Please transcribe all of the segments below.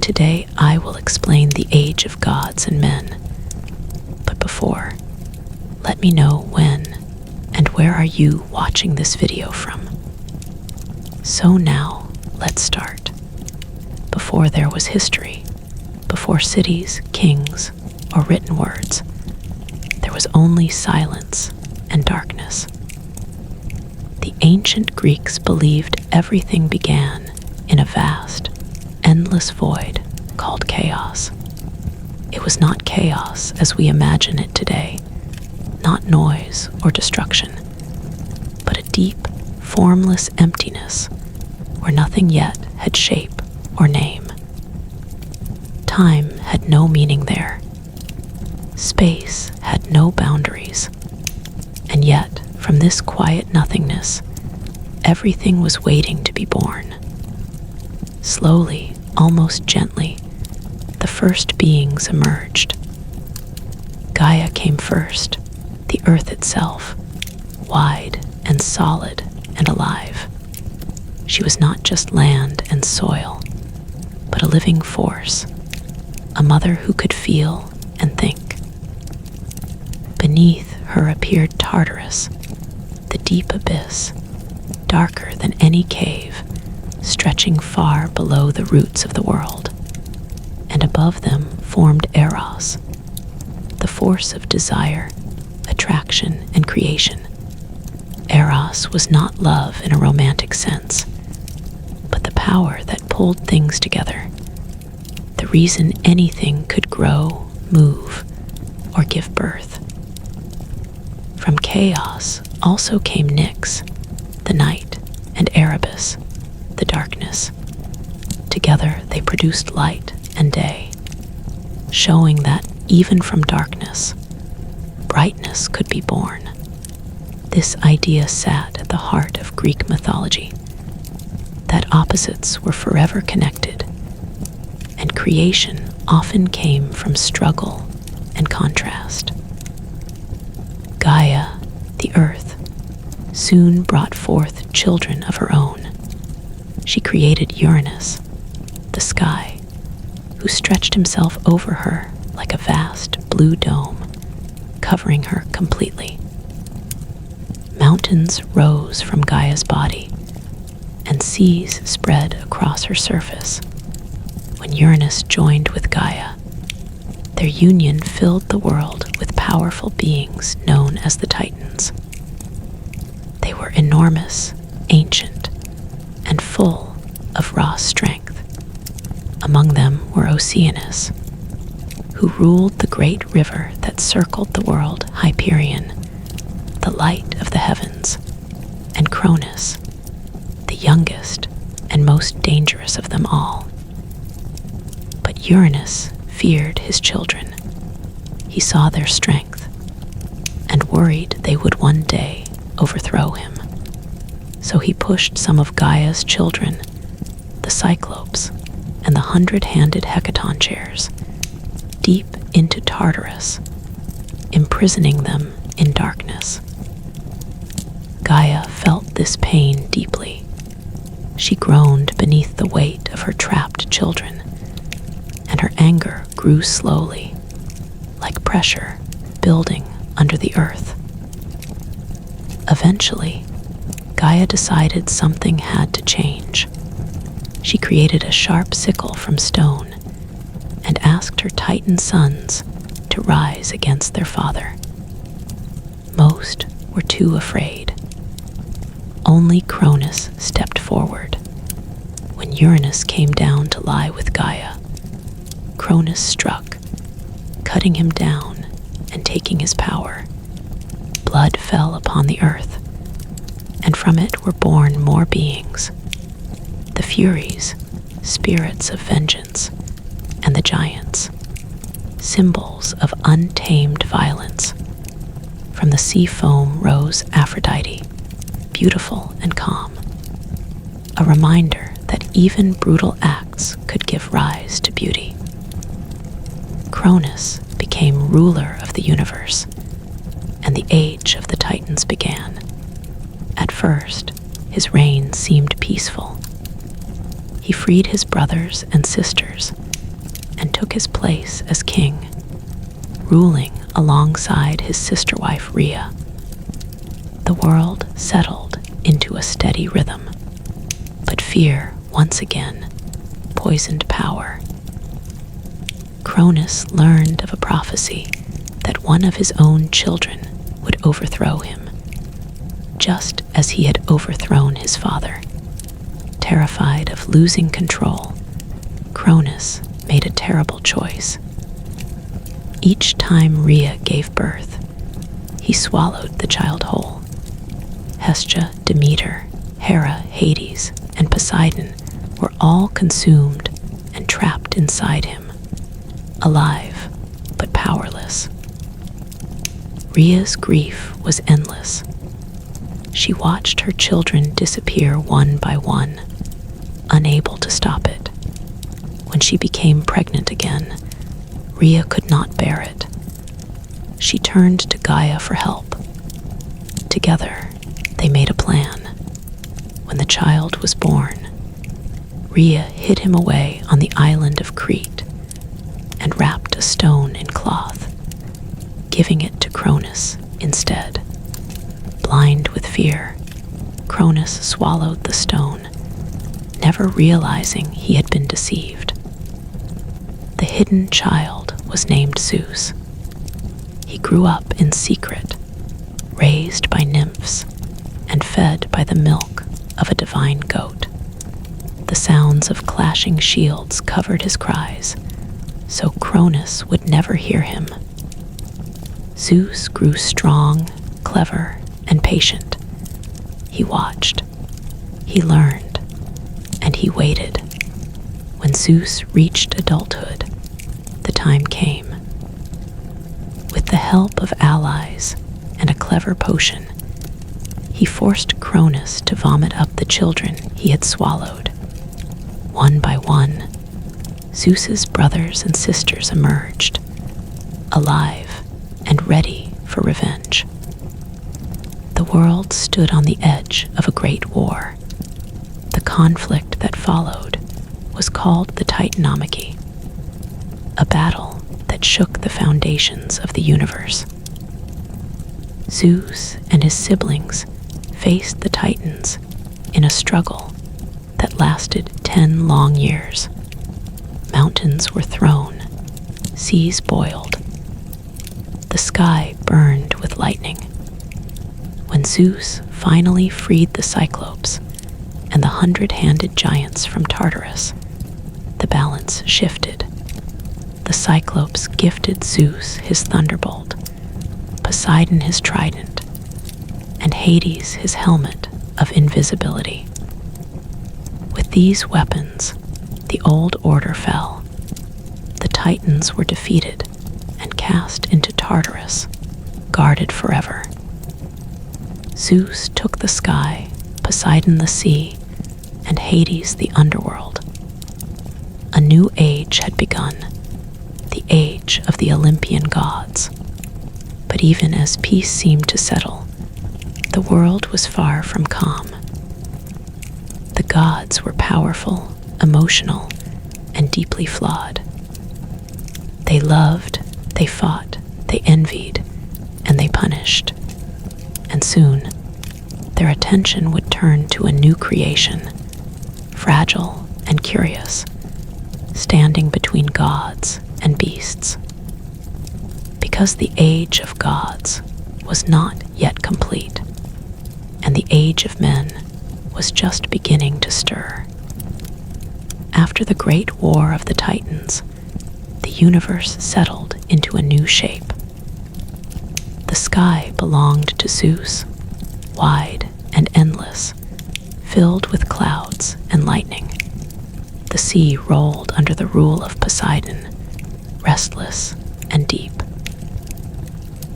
Today I will explain the age of gods and men. But before, let me know when and where are you watching this video from. So now, let's start. Before there was history, before cities, kings, or written words, there was only silence and darkness. The ancient Greeks believed everything began in a vast, endless void called chaos. It was not chaos as we imagine it today, not noise or destruction, but a deep, formless emptiness where nothing yet had shape or name. Time had no meaning there. Space had no boundaries. And yet, from this quiet nothingness, everything was waiting to be born. Slowly, almost gently, the first beings emerged. Gaia came first, the earth itself, wide and solid and alive. She was not just land and soil, but a living force, a mother who could feel and think. Beneath her appeared Tartarus, the deep abyss, darker than any cave, stretching far below the roots of the world. And above them formed Eros, the force of desire, attraction, and creation. Eros was not love in a romantic sense, but the power that pulled things together, the reason anything could grow, move, or give birth. From chaos also came Nyx, the night, and Erebus, the darkness. Together they produced light and day, showing that even from darkness, brightness could be born. This idea sat at the heart of Greek mythology, that opposites were forever connected, and creation often came from struggle and contrast. Gaia, the earth, soon brought forth children of her own. She created Uranus, the sky, who stretched himself over her like a vast blue dome, covering her completely. Mountains rose from Gaia's body, and seas spread across her surface. When Uranus joined with Gaia, their union filled the world with powerful beings known as the Titans. They were enormous, ancient, and full of raw strength. Among them were Oceanus, who ruled the great river that circled the world, Hyperion, the light of the heavens, and Cronus, the youngest and most dangerous of them all. But Uranus feared his children. He saw their strength and worried they would one day overthrow him. So he pushed some of Gaia's children, the Cyclopes and the 100-handed Hecaton chairs, deep into Tartarus, imprisoning them in darkness. Gaia felt this pain deeply. She groaned beneath the weight of her trapped children, and her anger grew slowly, like pressure building under the earth. Eventually, Gaia decided something had to change. She created a sharp sickle from stone and asked her Titan sons to rise against their father. Most were too afraid. Only Cronus stepped forward. When Uranus came down to lie with Gaia, Cronus struck, cutting him down and taking his power. Blood fell upon the earth, and from it were born more beings. The Furies, spirits of vengeance, and the giants, symbols of untamed violence. From the sea foam rose Aphrodite, beautiful and calm, a reminder that even brutal acts could give rise to beauty. Cronus became ruler of the universe, and the age of the Titans began. At first, his reign seemed peaceful. He freed his brothers and sisters and took his place as king, ruling alongside his sister wife Rhea. The world settled into a steady rhythm, but fear once again poisoned power. Cronus learned of a prophecy that one of his own children would overthrow him, just as he had overthrown his father. Terrified of losing control, Cronus made a terrible choice. Each time Rhea gave birth, he swallowed the child whole. Hestia, Demeter, Hera, Hades, and Poseidon were all consumed and trapped inside him, alive but powerless. Rhea's grief was endless. She watched her children disappear one by one, unable to stop it. When she became pregnant again, Rhea could not bear it. She turned to Gaia for help. Together, they made a plan. When the child was born, Rhea hid him away on the island of Crete and wrapped a stone in cloth, giving it to Cronus instead. Blind with fear, Cronus swallowed the stone, never realizing he had been deceived. The hidden child was named Zeus. He grew up in secret, raised by nymphs, and fed by the milk of a divine goat. The sounds of clashing shields covered his cries, so Cronus would never hear him. Zeus grew strong, clever, and patient. He watched, he learned, and he waited. When Zeus reached adulthood, the time came. With the help of allies and a clever potion, he forced Cronus to vomit up the children he had swallowed. One by one, Zeus's brothers and sisters emerged, alive and ready for revenge. The world stood on the edge of a great war. The conflict that followed was called the Titanomachy, a battle that shook the foundations of the universe. Zeus and his siblings faced the Titans in a struggle that lasted 10 long years. Mountains were thrown, seas boiled. The sky burned with lightning. When Zeus finally freed the Cyclopes and the 100-handed giants from Tartarus, the balance shifted. The Cyclopes gifted Zeus his thunderbolt, Poseidon his trident, and Hades his helmet of invisibility. With these weapons, the old order fell. The Titans were defeated and cast into Tartarus, guarded forever. Zeus took the sky, Poseidon the sea, and Hades the underworld. A new age had begun, the age of the Olympian gods. But even as peace seemed to settle, the world was far from calm. The gods were powerful, emotional, and deeply flawed. They loved, they fought, they envied, and they punished. And soon, their attention would turn to a new creation, fragile and curious, standing between gods and beasts. Because the age of gods was not yet complete, and the age of men was just beginning to stir. After the great war of the Titans, the universe settled into a new shape. The sky belonged to Zeus, wide and endless, filled with clouds and lightning. The sea rolled under the rule of Poseidon, restless and deep.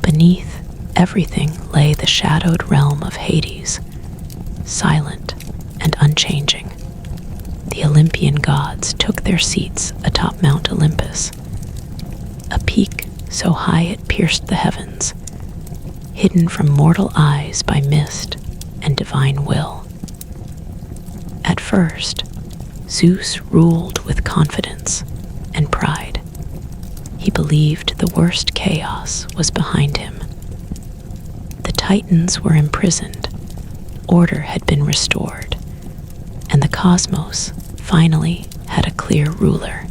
Beneath everything lay the shadowed realm of Hades, silent and unchanging. The Olympian gods took their seats atop Mount Olympus, a peak so high it pierced the heavens, hidden from mortal eyes by mist and divine will. At first, Zeus ruled with confidence and pride. He believed the worst chaos was behind him. The Titans were imprisoned, order had been restored, and the cosmos finally had a clear ruler.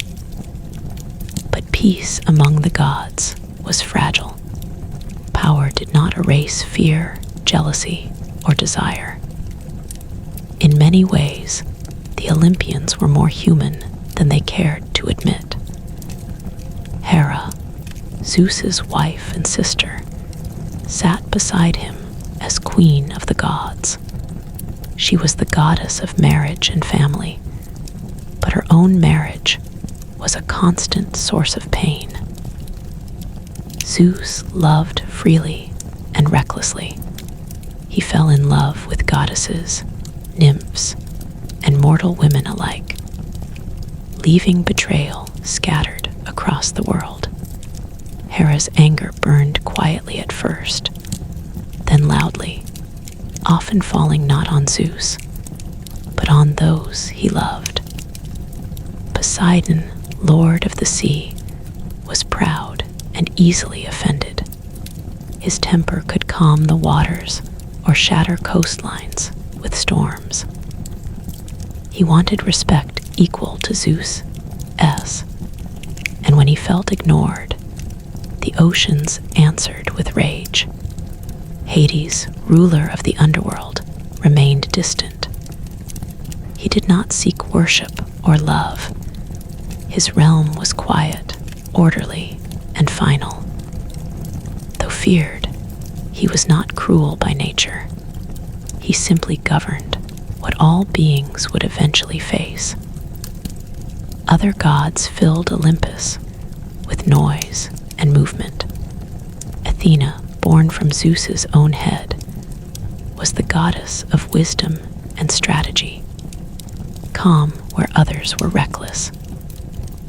But peace among the gods was fragile. Power did not erase fear, jealousy, or desire. In many ways, the Olympians were more human than they cared to admit. Hera, Zeus's wife and sister, sat beside him as queen of the gods. She was the goddess of marriage and family, but her own marriage was a constant source of pain. Zeus loved freely and recklessly. He fell in love with goddesses, nymphs, and mortal women alike, leaving betrayal scattered across the world. Hera's anger burned quietly at first, then loudly, often falling not on Zeus, but on those he loved. Poseidon, lord of the sea, was proud and easily offended. His temper could calm the waters or shatter coastlines with storms. He wanted respect equal to Zeus's, and when he felt ignored, the oceans answered with rage. Hades, ruler of the underworld, remained distant. He did not seek worship or love. His realm was quiet, orderly, and final. Though feared, he was not cruel by nature. He simply governed what all beings would eventually face. Other gods filled Olympus with noise and movement. Athena, born from Zeus's own head, was the goddess of wisdom and strategy, calm where others were reckless.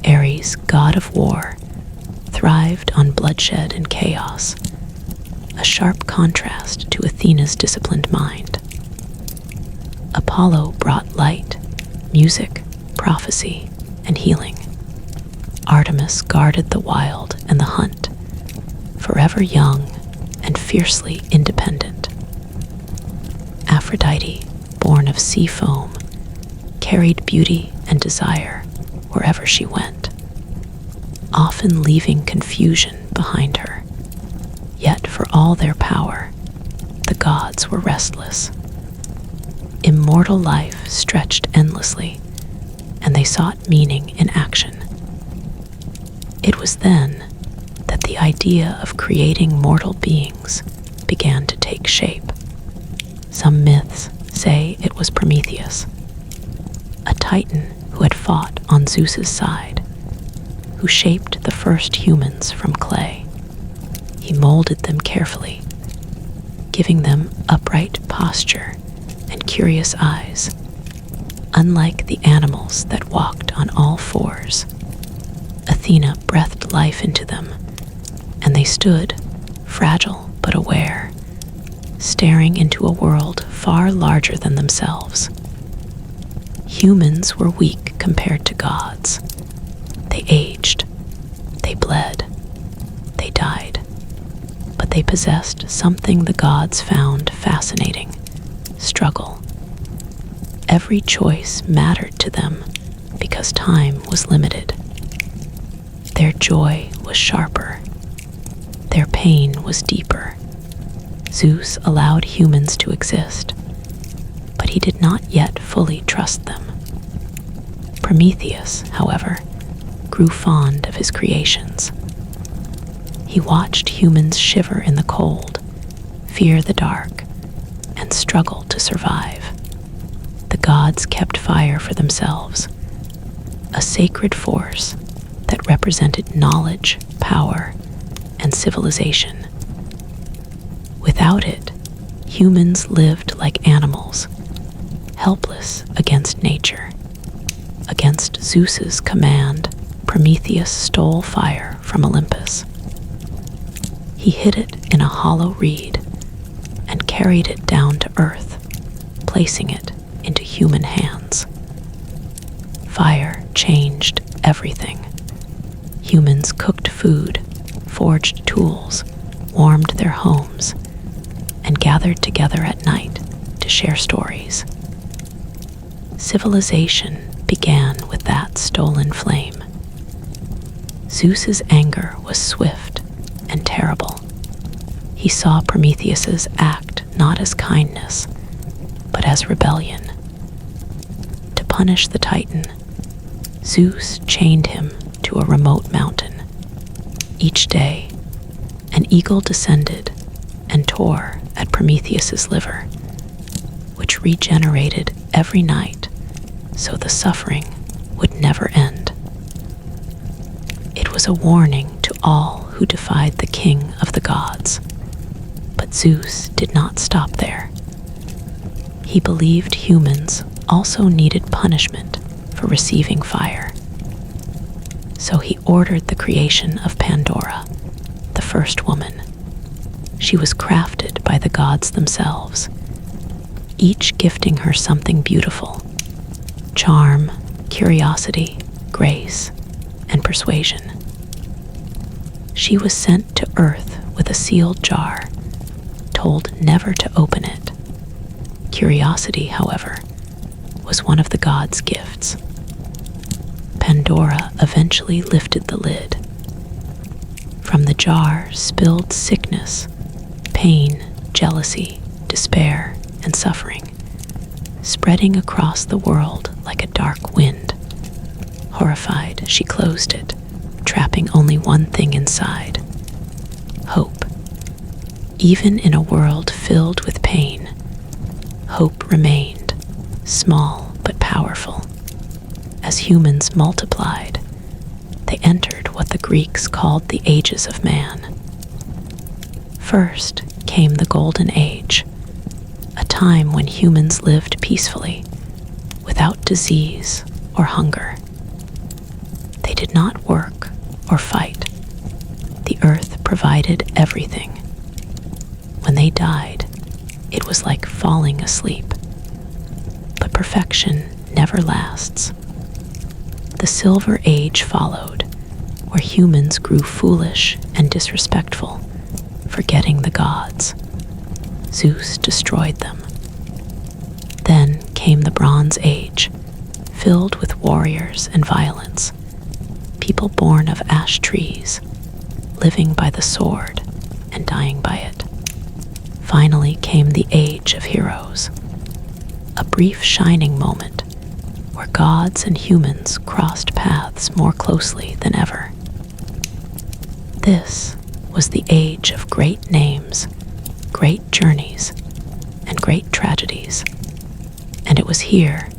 Ares, god of war, thrived on bloodshed and chaos, a sharp contrast to Athena's disciplined mind. Apollo brought light, music, prophecy, and healing. Artemis guarded the wild and the hunt, forever young and fiercely independent. Aphrodite, born of sea foam, carried beauty and desire wherever she went, often leaving confusion behind her. Yet for all their power, the gods were restless. Immortal life stretched endlessly, and they sought meaning in action. It was then that the idea of creating mortal beings began to take shape. Some myths say it was Prometheus, a titan who had fought on Zeus's side, who shaped the first humans from clay. He molded them carefully, giving them upright posture and curious eyes, unlike the animals that walked on all fours. Athena breathed life into them, and they stood, fragile but aware, staring into a world far larger than themselves. Humans were weak compared to gods. They aged, they bled, they died, but they possessed something the gods found fascinating: struggle. Every choice mattered to them because time was limited. Their joy was sharper. Their pain was deeper. Zeus allowed humans to exist, but he did not yet fully trust them. Prometheus, however, grew fond of his creations. He watched humans shiver in the cold, fear the dark, and struggle to survive. The gods kept fire for themselves, a sacred force that represented knowledge, power, and civilization. Without it, humans lived like animals, helpless against nature. Against Zeus's command, Prometheus stole fire from Olympus. He hid it in a hollow reed and carried it down to earth, placing it into human hands. Fire changed everything. Humans cooked food, forged tools, warmed their homes, and gathered together at night to share stories. Civilization began with that stolen flame. Zeus's anger was swift and terrible. He saw Prometheus's act not as kindness, but as rebellion. To punish the Titan, Zeus chained him to a remote mountain. Each day, an eagle descended and tore at Prometheus's liver, which regenerated every night so the suffering would never end. It was a warning to all who defied the king of the gods. But Zeus did not stop there. He believed humans also needed punishment for receiving fire. So he ordered the creation of Pandora, the first woman. She was crafted by the gods themselves, each gifting her something beautiful: charm, curiosity, grace, and persuasion. She was sent to Earth with a sealed jar, told never to open it. Curiosity, however, was one of the gods' gifts. Pandora eventually lifted the lid. From the jar spilled sickness, pain, jealousy, despair, and suffering, spreading across the world like a dark wind. Horrified, she closed it, trapping only one thing inside: hope. Even in a world filled with pain, hope remained, small but powerful. As humans multiplied, they entered what the Greeks called the ages of man. First came the Golden Age, a time when humans lived peacefully, without disease or hunger. They did not work or fight. The earth provided everything. When they died, it was like falling asleep. But perfection never lasts. The Silver Age followed, where humans grew foolish and disrespectful, forgetting the gods. Zeus destroyed them. Then came the Bronze Age, filled with warriors and violence, people born of ash trees, living by the sword and dying by it. Finally came the Age of Heroes, a brief shining moment where gods and humans crossed paths more closely than ever. This was the age of great names, great journeys, and great tragedies. And it was here,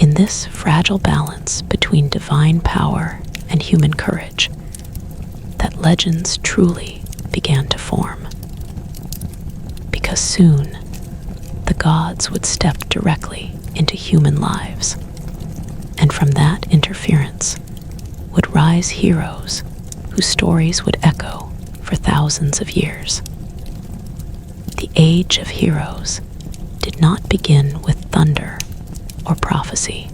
in this fragile balance between divine power and human courage, that legends truly began to form. Because soon, the gods would step directly into human lives, and from that interference would rise heroes whose stories would echo for thousands of years. The Age of Heroes did not begin with thunder or prophecy.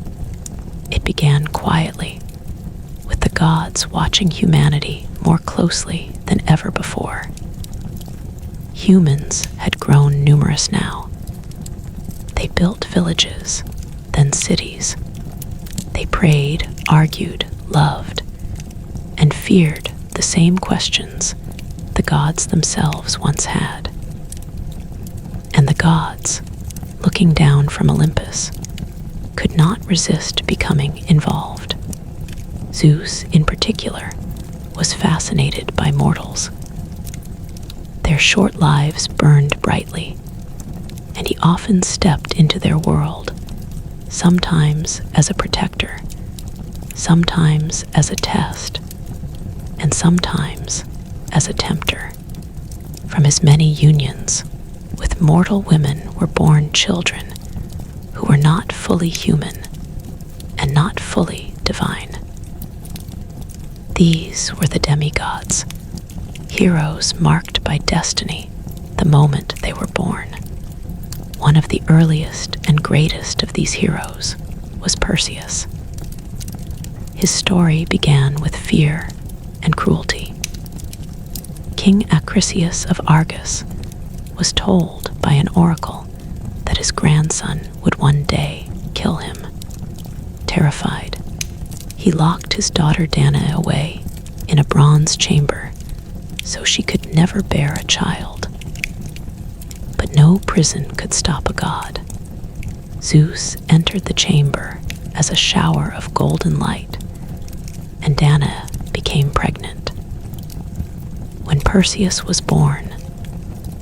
It began quietly, with the gods watching humanity more closely than ever before. Humans had grown numerous now. They built villages, then cities. They prayed, argued, loved, and feared the same questions the gods themselves once had. And the gods, looking down from Olympus, could not resist becoming involved. Zeus, in particular, was fascinated by mortals. Their short lives burned brightly, and he often stepped into their world, sometimes as a protector, sometimes as a test, and sometimes as a tempter. From his many unions with mortal women were born children who were not fully human and not fully divine. These were the demigods, heroes marked by destiny the moment they were born. One of the earliest and greatest of these heroes was Perseus. His story began with fear cruelty. King Acrisius of Argos was told by an oracle that his grandson would one day kill him. Terrified, he locked his daughter Danae away in a bronze chamber so she could never bear a child. But no prison could stop a god. Zeus entered the chamber as a shower of golden light, and Danae became pregnant. When Perseus was born,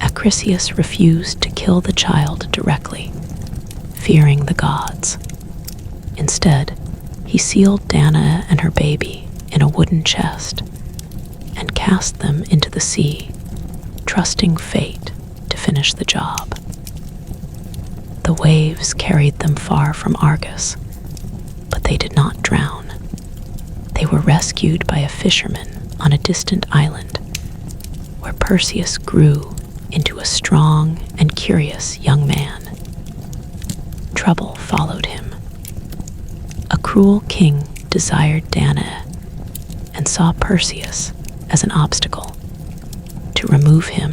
Acrisius refused to kill the child directly, fearing the gods. Instead, he sealed Danae and her baby in a wooden chest and cast them into the sea, trusting fate to finish the job. The waves carried them far from Argos, but they did not drown. They were rescued by a fisherman on a distant island, where Perseus grew into a strong and curious young man. Trouble followed him. A cruel king desired Danae and saw Perseus as an obstacle. To remove him,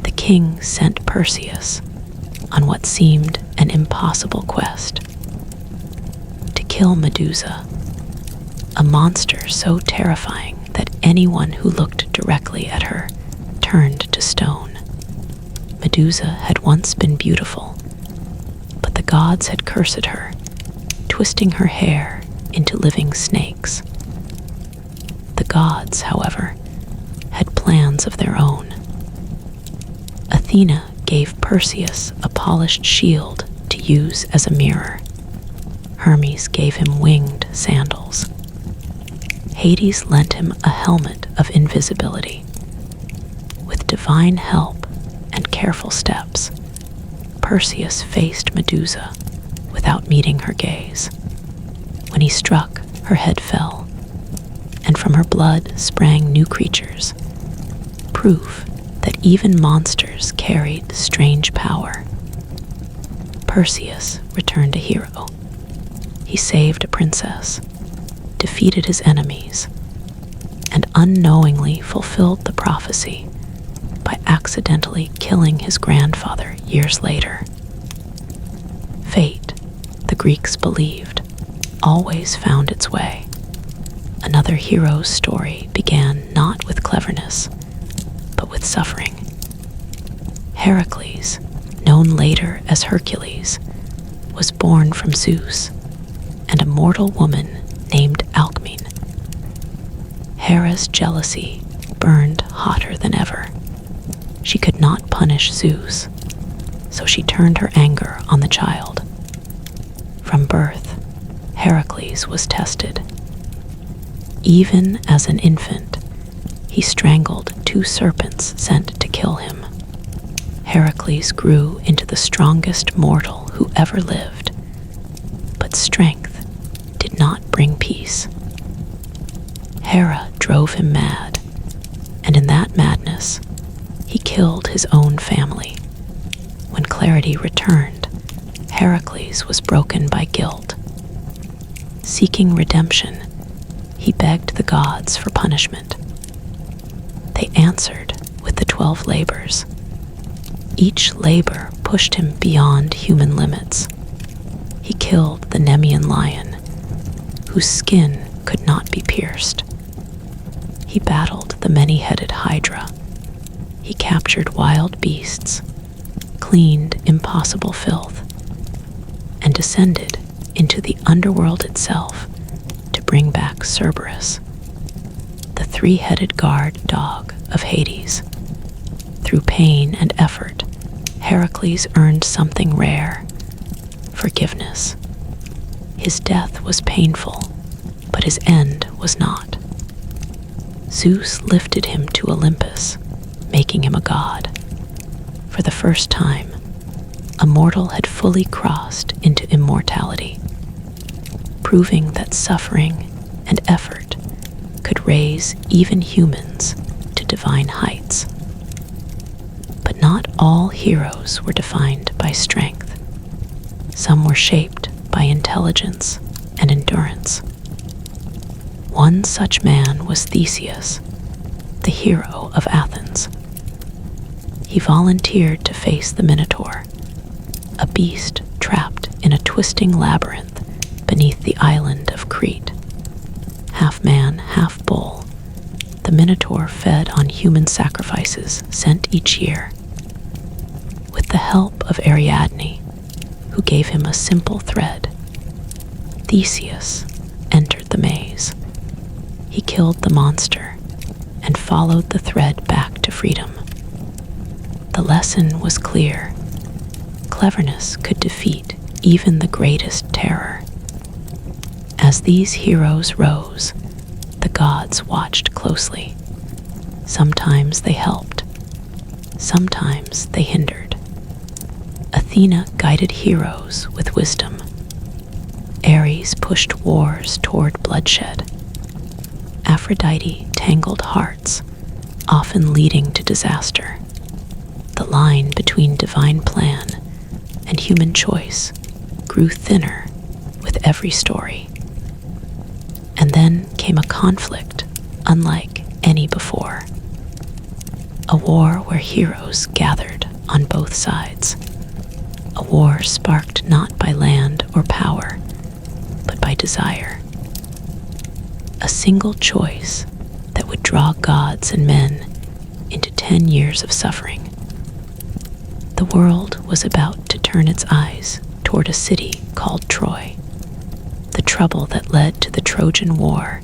the king sent Perseus on what seemed an impossible quest: to kill Medusa, a monster so terrifying that anyone who looked directly at her turned to stone. Medusa had once been beautiful, but the gods had cursed her, twisting her hair into living snakes. The gods, however, had plans of their own. Athena gave Perseus a polished shield to use as a mirror. Hermes gave him winged sandals. Hades lent him a helmet of invisibility. With divine help and careful steps, Perseus faced Medusa without meeting her gaze. When he struck, her head fell, and from her blood sprang new creatures, proof that even monsters carried strange power. Perseus returned a hero. He saved a princess, defeated his enemies, and unknowingly fulfilled the prophecy by accidentally killing his grandfather years later. Fate, the Greeks believed, always found its way. Another hero's story began not with cleverness, but with suffering. Heracles, known later as Hercules, was born from Zeus and a mortal woman named Alcmene. Hera's jealousy burned hotter than ever. She could not punish Zeus, so she turned her anger on the child. From birth, Heracles was tested. Even as an infant, he strangled 2 serpents sent to kill him. Heracles grew into the strongest mortal who ever lived, but strength did not bring peace. Hera drove him mad, and in that madness, he killed his own family. When clarity returned, Heracles was broken by guilt. Seeking redemption, he begged the gods for punishment. They answered with the 12 labors. Each labor pushed him beyond human limits. He killed the Nemean lion, whose skin could not be pierced. He battled the many-headed Hydra. He captured wild beasts, cleaned impossible filth, and descended into the underworld itself to bring back Cerberus, the 3-headed guard dog of Hades. Through pain and effort, Heracles earned something rare: forgiveness. His death was painful, but his end was not. Zeus lifted him to Olympus, making him a god. For the first time, a mortal had fully crossed into immortality, proving that suffering and effort could raise even humans to divine heights. But not all heroes were defined by strength. Some were shaped by intelligence and endurance. One such man was Theseus, the hero of Athens. He volunteered to face the Minotaur, a beast trapped in a twisting labyrinth beneath the island of Crete. Half man, half bull, the Minotaur fed on human sacrifices sent each year. With the help of Ariadne, who gave him a simple thread, Theseus entered the maze. He killed the monster and followed the thread back to freedom. The lesson was clear. Cleverness could defeat even the greatest terror. As these heroes rose, the gods watched closely. Sometimes they helped, sometimes they hindered. Athena guided heroes with wisdom. Ares pushed wars toward bloodshed. Aphrodite tangled hearts, often leading to disaster. The line between divine plan and human choice grew thinner with every story. And then came a conflict unlike any before. A war where heroes gathered on both sides. A war sparked not by land or power, but by desire. A single choice that would draw gods and men into 10 years of suffering. The world was about to turn its eyes toward a city called Troy. The trouble that led to the Trojan War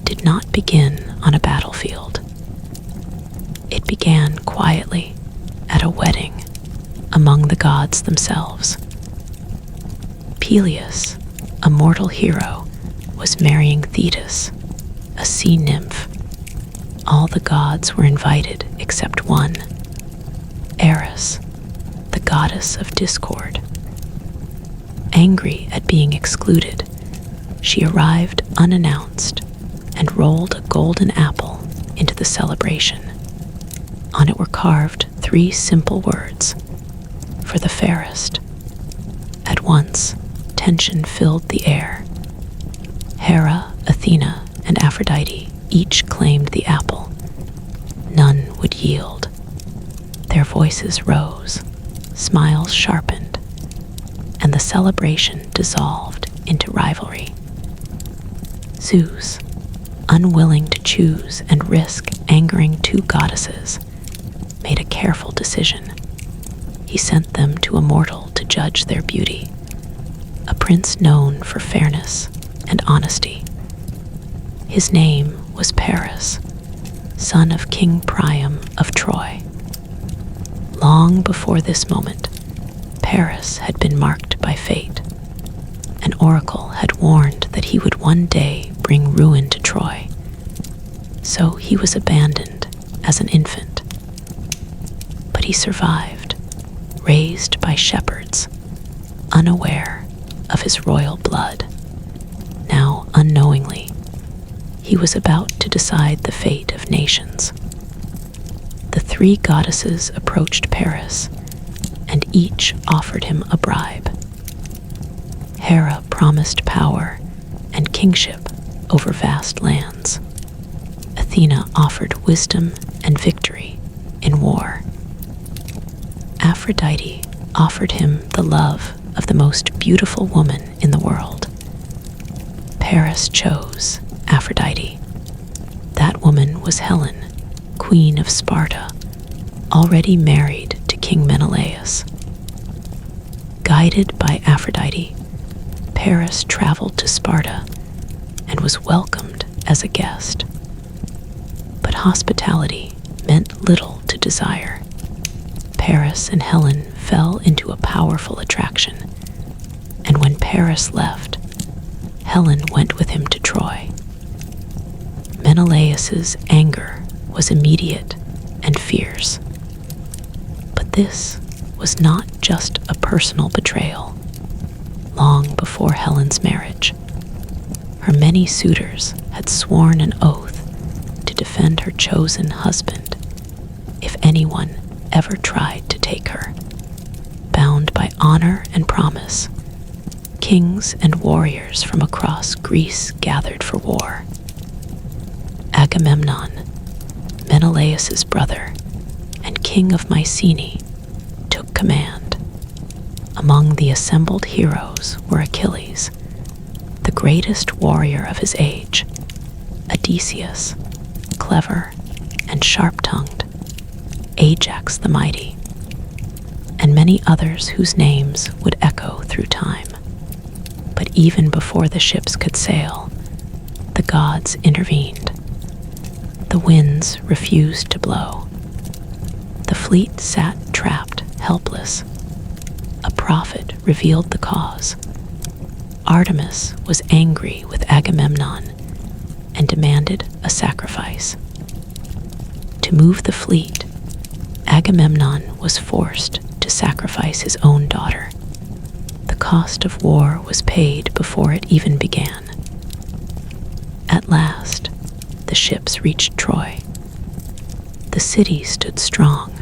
did not begin on a battlefield. It began quietly at a wedding among the gods themselves. Peleus, a mortal hero, was marrying Thetis, a sea nymph. All the gods were invited except one, Eris, the goddess of discord. Angry at being excluded, she arrived unannounced and rolled a golden apple into the celebration. On it were carved 3 simple words: for the fairest. At once, tension filled the air. Hera, Athena, and Aphrodite each claimed the apple. None would yield. Their voices rose, smiles sharpened, and the celebration dissolved into rivalry. Zeus, unwilling to choose and risk angering 2 goddesses, made a careful decision. He sent them to a mortal to judge their beauty, a prince known for fairness and honesty. His name was Paris, son of King Priam of Troy. Long before this moment, Paris had been marked by fate. An oracle had warned that he would one day bring ruin to Troy. So he was abandoned as an infant. But he survived, raised by shepherds, unaware of his royal blood. Now, unknowingly, he was about to decide the fate of nations. The 3 goddesses approached Paris, and each offered him a bribe. Hera promised power and kingship over vast lands. Athena offered wisdom and victory in war. Aphrodite offered him the love of the most beautiful woman in the world. Paris chose Aphrodite. That woman was Helen, queen of Sparta, already married to King Menelaus. Guided by Aphrodite, Paris traveled to Sparta and was welcomed as a guest. But hospitality meant little to desire. Paris and Helen fell into a powerful attraction, and when Paris left, Helen went with him to Troy. Menelaus's anger was immediate and fierce. But this was not just a personal betrayal. Long before Helen's marriage, her many suitors had sworn an oath to defend her chosen husband if anyone ever tried to take her. Bound by honor and promise, kings and warriors from across Greece gathered for war. Agamemnon, Menelaus's brother and king of Mycenae, took command. Among the assembled heroes were Achilles, the greatest warrior of his age, Odysseus, clever and sharp-tongued, Ajax the mighty, and many others whose names would echo through time. But even before the ships could sail, the gods intervened. The winds refused to blow. The fleet sat trapped, helpless. A prophet revealed the cause. Artemis was angry with Agamemnon and demanded a sacrifice. To move the fleet, Agamemnon was forced to sacrifice his own daughter. The cost of war was paid before it even began. At last, the ships reached Troy. The city stood strong,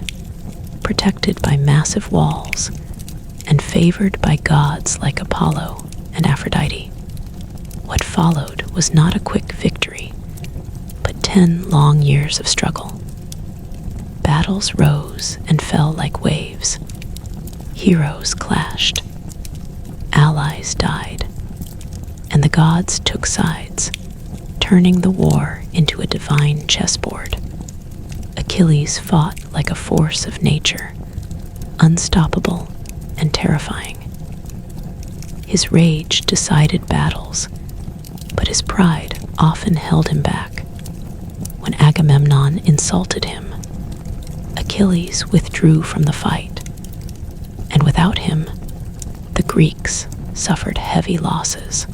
protected by massive walls and favored by gods like Apollo and Aphrodite. What followed was not a quick victory, but 10 long years of struggle. Battles rose and fell like waves. Heroes clashed. Allies died. And the gods took sides, turning the war into a divine chessboard. Achilles fought like a force of nature, unstoppable and terrifying. His rage decided battles, but his pride often held him back. When Agamemnon insulted him, Achilles withdrew from the fight, and without him, the Greeks suffered heavy losses.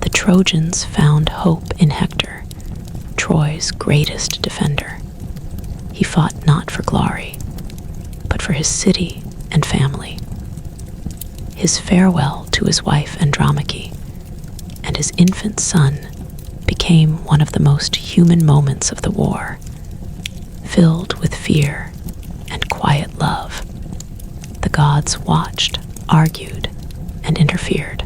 The Trojans found hope in Hector, Troy's greatest defender. He fought not for glory, but for his city and family. His farewell to his wife Andromache and his infant son became one of the most human moments of the war, filled with fear and quiet love. The gods watched, argued, and interfered.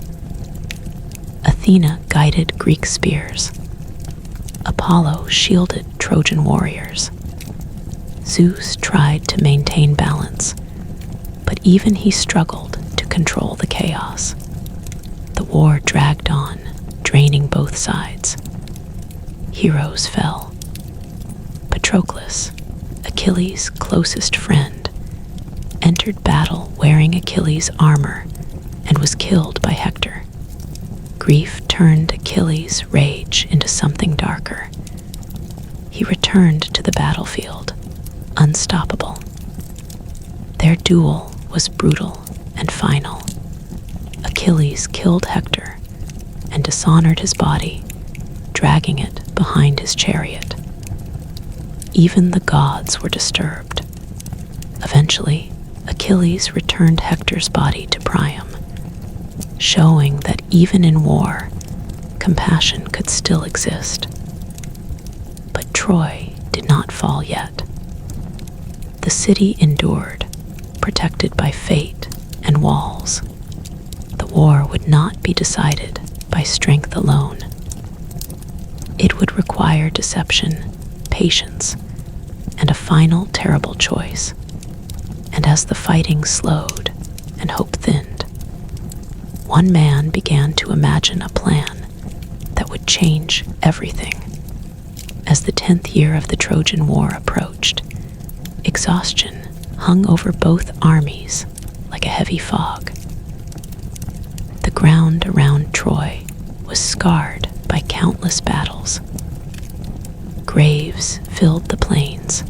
Athena guided Greek spears. Apollo shielded Trojan warriors. Zeus tried to maintain balance, but even he struggled to control the chaos. The war dragged on, draining both sides. Heroes fell. Patroclus, Achilles' closest friend, entered battle wearing Achilles' armor and was killed by Hector. Grief turned Achilles' rage into something darker. He returned to the battlefield, unstoppable. Their duel was brutal and final. Achilles killed Hector and dishonored his body, dragging it behind his chariot. Even the gods were disturbed. Eventually, Achilles returned Hector's body to Priam, showing that even in war, compassion could still exist. But Troy did not fall yet. The city endured, protected by fate and walls. The war would not be decided by strength alone. It would require deception, patience, and a final terrible choice. And as the fighting slowed and hope thinned, one man began to imagine a plan that would change everything. As the 10th year of the Trojan War approached, exhaustion hung over both armies like a heavy fog. The ground around Troy was scarred by countless battles. Graves filled the plains.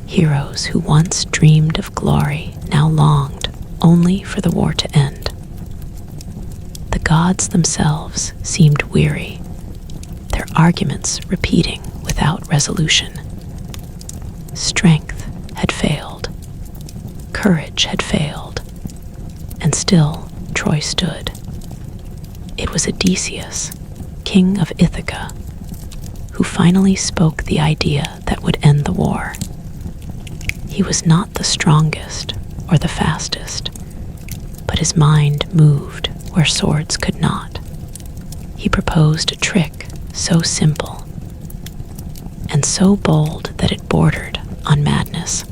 Heroes who once dreamed of glory now longed only for the war to end. The gods themselves seemed weary, their arguments repeating without resolution. Strength had failed, courage had failed, and still Troy stood. It was Odysseus, king of Ithaca, who finally spoke the idea that would end the war. He was not the strongest or the fastest, but his mind moved where swords could not. He proposed a trick so simple and so bold that it bordered on madness.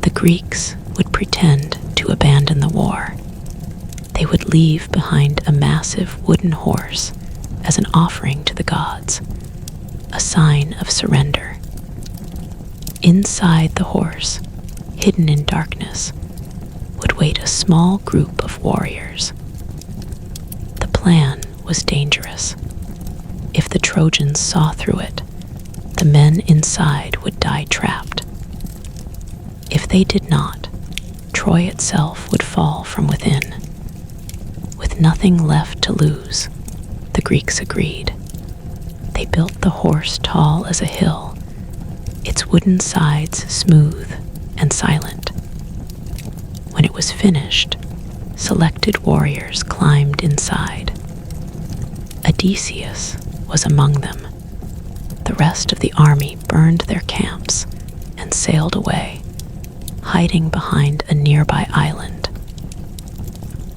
The Greeks would pretend to abandon the war. They would leave behind a massive wooden horse as an offering to the gods, a sign of surrender. Inside the horse, hidden in darkness, would wait a small group of warriors. The plan was dangerous. If the Trojans saw through it, the men inside would die trapped. If they did not, Troy itself would fall from within. With nothing left to lose, the Greeks agreed. They built the horse tall as a hill, its wooden sides smooth and silent. When it was finished, selected warriors climbed inside. Odysseus was among them. The rest of the army burned their camps and sailed away, hiding behind a nearby island.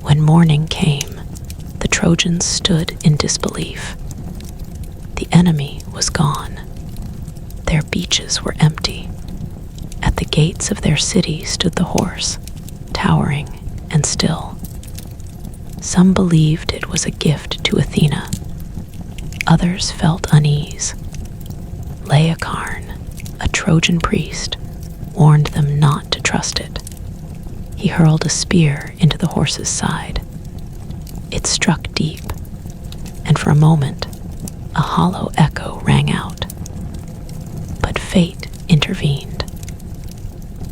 When morning came, the Trojans stood in disbelief. The enemy was gone. Their beaches were empty. At the gates of their city stood the horse, towering and still. Some believed it was a gift to Athena. Others felt unease. Laocoon, a Trojan priest, warned them not to trust it. He hurled a spear into the horse's side. It struck deep, and for a moment, a hollow echo rang out. But fate intervened.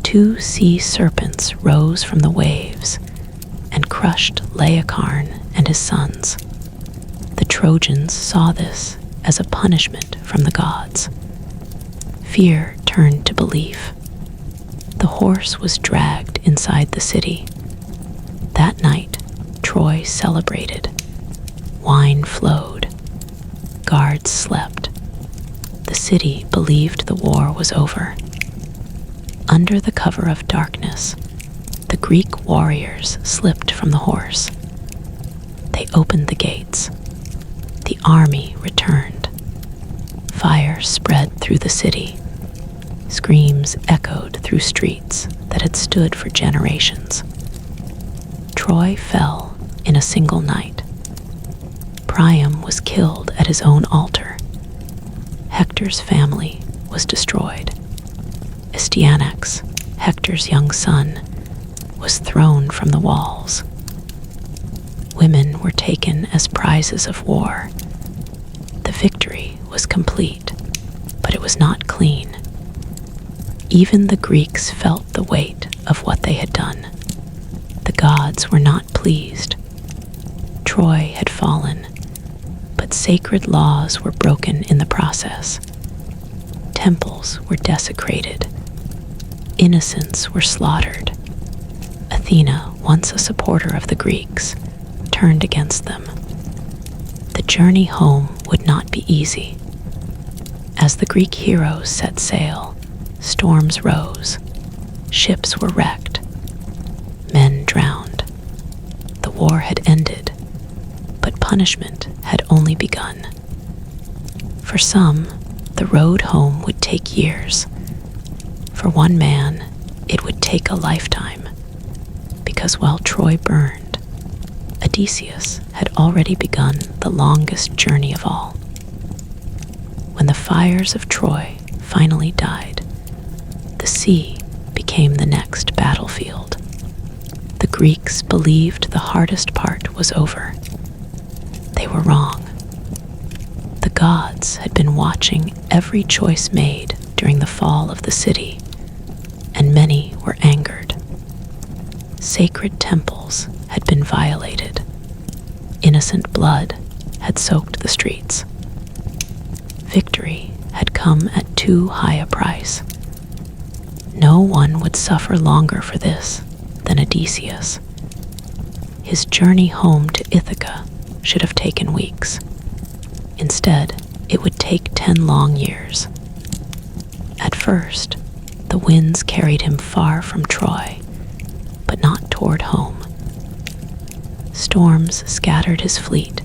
2 sea serpents rose from the waves and crushed Laocoon and his sons. The Trojans saw this as a punishment from the gods. Fear turned to belief. The horse was dragged inside the city. That night, Troy celebrated. Wine flowed. Guards slept. The city believed the war was over. Under the cover of darkness, the Greek warriors slipped from the horse. They opened the gates. The army returned. Fire spread through the city. Screams echoed through streets that had stood for generations. Troy fell in a single night. Priam was killed at his own altar. Hector's family was destroyed. Astyanax, Hector's young son, was thrown from the walls. Women were taken as prizes of war. The victory was complete, but it was not clean. Even the Greeks felt the weight of what they had done. The gods were not pleased. Troy had fallen, but sacred laws were broken in the process. Temples were desecrated. Innocents were slaughtered. Athena, once a supporter of the Greeks, turned against them. The journey home would not be easy. As the Greek heroes set sail, storms rose. Ships were wrecked. Men drowned. The war had ended, but punishment had only begun. For some, the road home would take years. For one man, it would take a lifetime, because while Troy burned, Odysseus had already begun the longest journey of all. When the fires of Troy finally died, the sea became the next battlefield. The Greeks believed the hardest part was over. They were wrong. The gods had been watching every choice made during the fall of the city, and many were angered. Sacred temples had been violated. Innocent blood had soaked the streets. Victory had come at too high a price. No one would suffer longer for this than Odysseus. His journey home to Ithaca should have taken weeks. Instead, it would take 10 long years. At first, the winds carried him far from Troy, but not toward home. Storms scattered his fleet,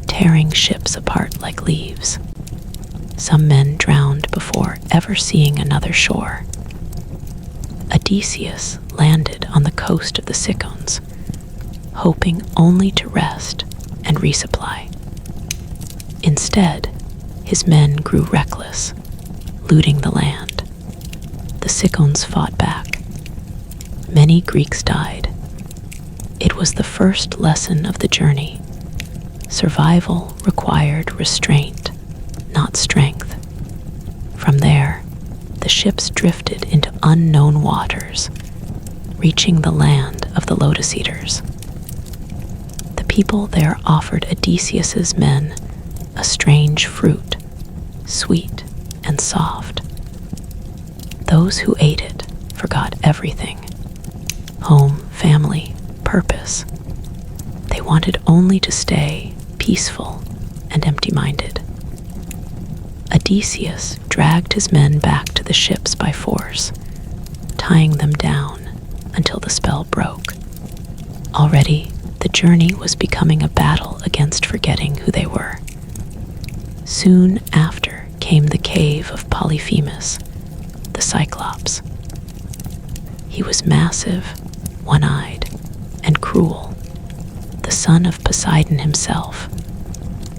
tearing ships apart like leaves. Some men drowned before ever seeing another shore. Odysseus landed on the coast of the Cicons, hoping only to rest and resupply. Instead, his men grew reckless, looting the land. The Cicons fought back. Many Greeks died. It was the first lesson of the journey. Survival required restraint, not strength. From there, the ships drifted into unknown waters, reaching the land of the Lotus Eaters. The people there offered Odysseus's men a strange fruit, sweet and soft. Those who ate it forgot everything: home, family, purpose. They wanted only to stay peaceful and empty-minded. Odysseus dragged his men back to the ships by force, tying them down until the spell broke. Already, the journey was becoming a battle against forgetting who they were. Soon after came the cave of Polyphemus, the Cyclops. He was massive, one-eyed, and cruel, the son of Poseidon himself.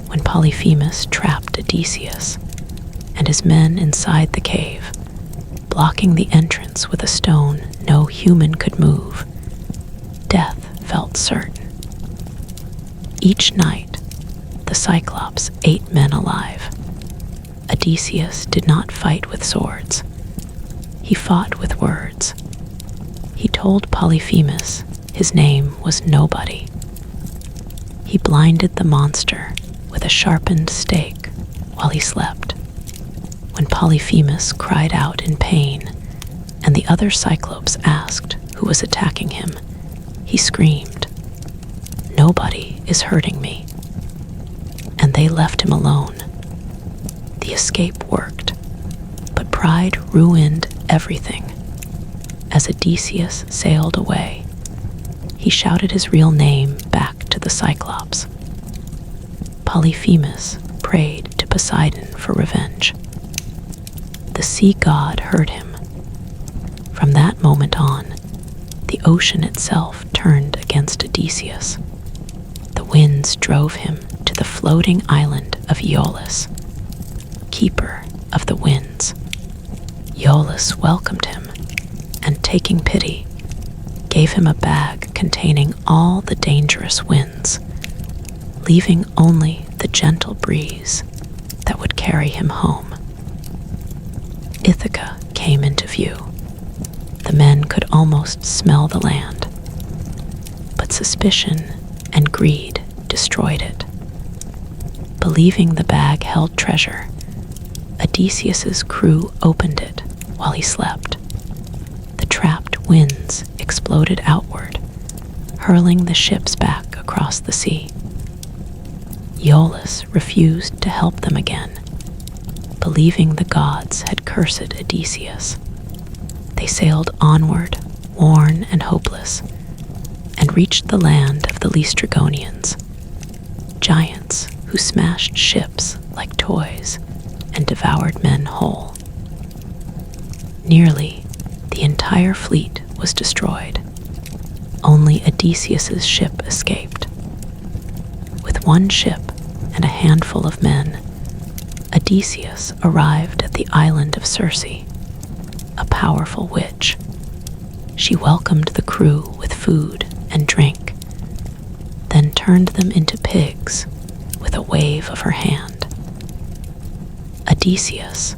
When Polyphemus trapped Odysseus and his men inside the cave, blocking the entrance with a stone no human could move, death felt certain. Each night, the Cyclops ate men alive. Odysseus did not fight with swords. He fought with words. He told Polyphemus his name was Nobody. He blinded the monster with a sharpened stake while he slept. When Polyphemus cried out in pain and the other Cyclops asked who was attacking him, he screamed, "Nobody is hurting me." And they left him alone. The escape worked, but pride ruined everything. As Odysseus sailed away, he shouted his real name back to the Cyclops. Polyphemus prayed to Poseidon for revenge. The sea god heard him. From that moment on, the ocean itself turned against Odysseus. The winds drove him to the floating island of Aeolus, keeper of the winds. Aeolus welcomed him, and taking pity, gave him a bag containing all the dangerous winds, leaving only the gentle breeze that would carry him home. Ithaca came into view. The men could almost smell the land, but suspicion and greed destroyed it. Believing the bag held treasure, Odysseus's crew opened it while he slept. The trapped winds exploded outward, hurling the ships back across the sea. Aeolus refused to help them again, believing the gods had cursed Odysseus. They sailed onward, worn and hopeless, and reached the land of the Laestrygonians, giants who smashed ships like toys and devoured men whole. Nearly the entire fleet was destroyed. Only Odysseus's ship escaped. With one ship and a handful of men, Odysseus arrived at the island of Circe, a powerful witch. She welcomed the crew with food and drink, then turned them into pigs with a wave of her hand. Odysseus,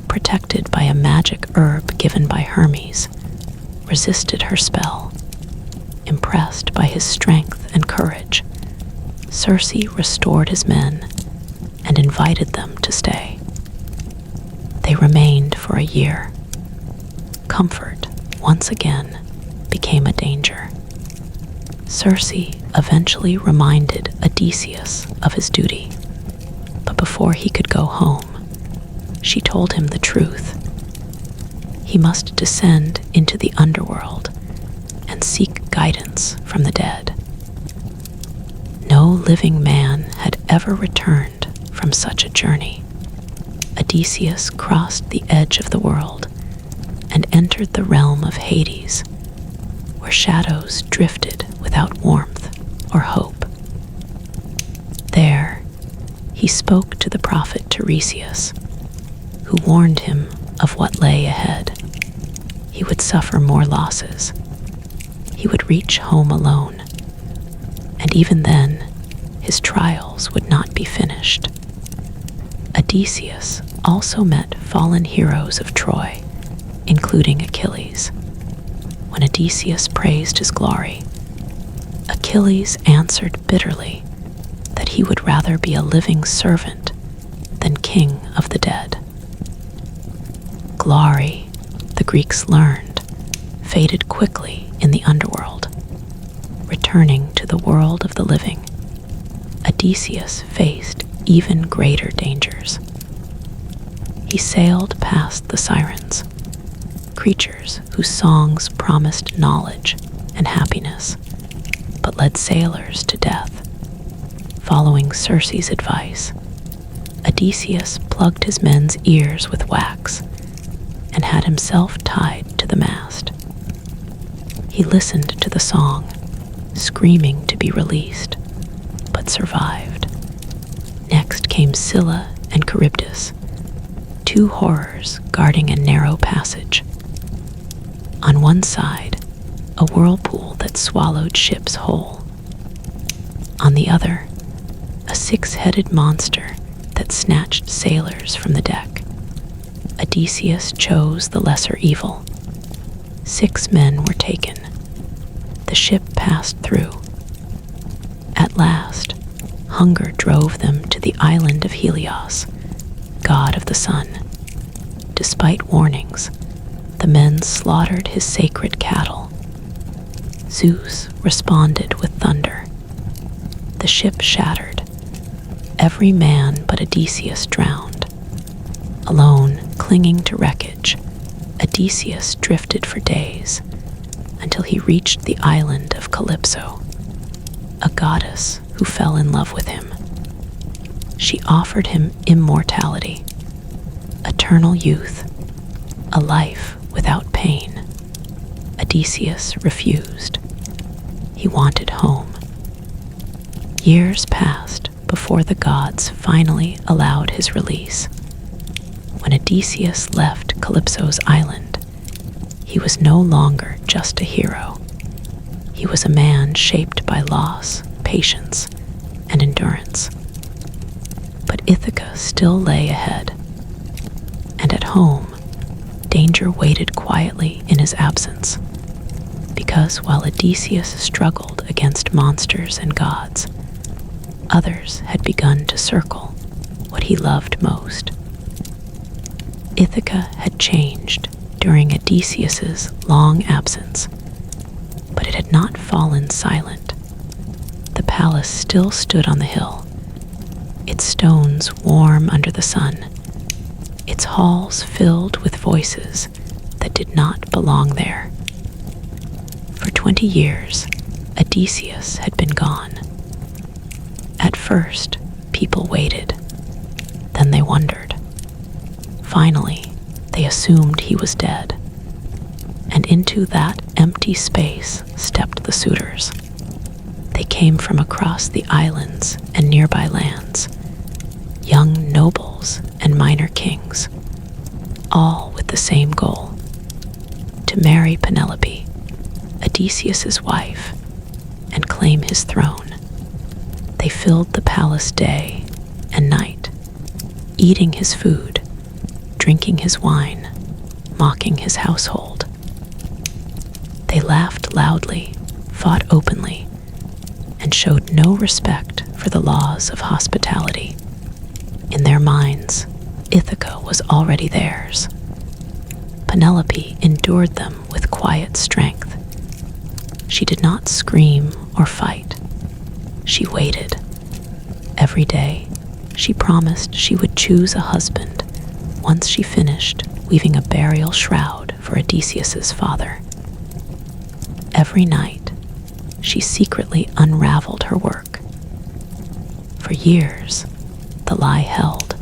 protected by a magic herb given by Hermes, resisted her spell. Impressed by his strength and courage, Circe restored his men and invited them to stay. They remained for a year. Comfort, once again, became a danger. Circe eventually reminded Odysseus of his duty, but before he could go home, she told him the truth. He must descend into the underworld and seek guidance from the dead. No living man had ever returned from such a journey. Odysseus crossed the edge of the world and entered the realm of Hades, where shadows drifted without warmth or hope. There, he spoke to the prophet Tiresias, who warned him of what lay ahead. He would suffer more losses. He would reach home alone. And even then, his trials would not be finished. Odysseus also met fallen heroes of Troy, including Achilles. When Odysseus praised his glory, Achilles answered bitterly that he would rather be a living servant than king of the dead. Glory, the Greeks learned, faded quickly in the underworld. Returning to the world of the living, Odysseus faced even greater dangers. He sailed past the sirens, creatures whose songs promised knowledge and happiness, but led sailors to death. Following Circe's advice, Odysseus plugged his men's ears with wax and had himself tied to the mast. He listened to the song, screaming to be released, but survived. Next came Scylla and Charybdis, two horrors guarding a narrow passage. On one side, a whirlpool that swallowed ships whole. On the other, a six-headed monster that snatched sailors from the deck. Odysseus chose the lesser evil. 6 men were taken. The ship passed through. At last, hunger drove them to the island of Helios, god of the sun. Despite warnings, the men slaughtered his sacred cattle. Zeus responded with thunder. The ship shattered. Every man but Odysseus drowned. Alone, clinging to wreckage, Odysseus drifted for days until he reached the island of Calypso, a goddess who fell in love with him. She offered him immortality, eternal youth, a life without pain. Odysseus refused. He wanted home. Years passed before the gods finally allowed his release. When Odysseus left Calypso's island, he was no longer just a hero. He was a man shaped by loss, patience, and endurance. But Ithaca still lay ahead, and at home, danger waited quietly in his absence, because while Odysseus struggled against monsters and gods, others had begun to circle what he loved most. Ithaca had changed during Odysseus's long absence, but it had not fallen silent. The palace still stood on the hill, its stones warm under the sun, its halls filled with voices that did not belong there. For 20 years, Odysseus had been gone. At first, people waited. Then they wondered. Finally, they assumed he was dead. And into that empty space stepped the suitors. They came from across the islands and nearby lands, young nobles and minor kings, all with the same goal: to marry Penelope, Odysseus's wife, and claim his throne. They filled the palace day and night, eating his food, drinking his wine, mocking his household. They laughed loudly, fought openly, and showed no respect for the laws of hospitality. In their minds, Ithaca was already theirs. Penelope endured them with quiet strength. She did not scream or fight. She waited. Every day, she promised she would choose a husband once she finished weaving a burial shroud for Odysseus's father. Every night, she secretly unraveled her work. For years, the lie held.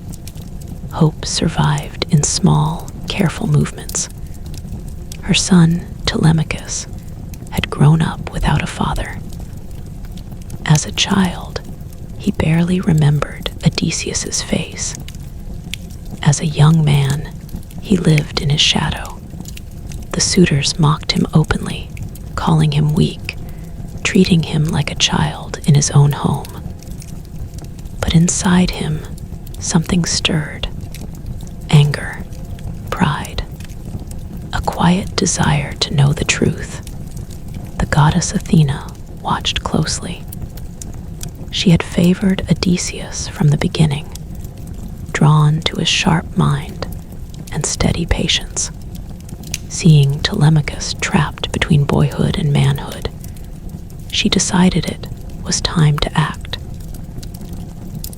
hope survived in small, careful movements. Her son, Telemachus, had grown up without a father. As a child, he barely remembered Odysseus's face. As a young man, he lived in his shadow. The suitors mocked him openly, calling him weak, treating him like a child in his own home. But inside him, something stirred. Anger, pride, a quiet desire to know the truth. The goddess Athena watched closely. She had favored Odysseus from the beginning, drawn to his sharp mind and steady patience. Seeing Telemachus trapped between boyhood and manhood, she decided it was time to act.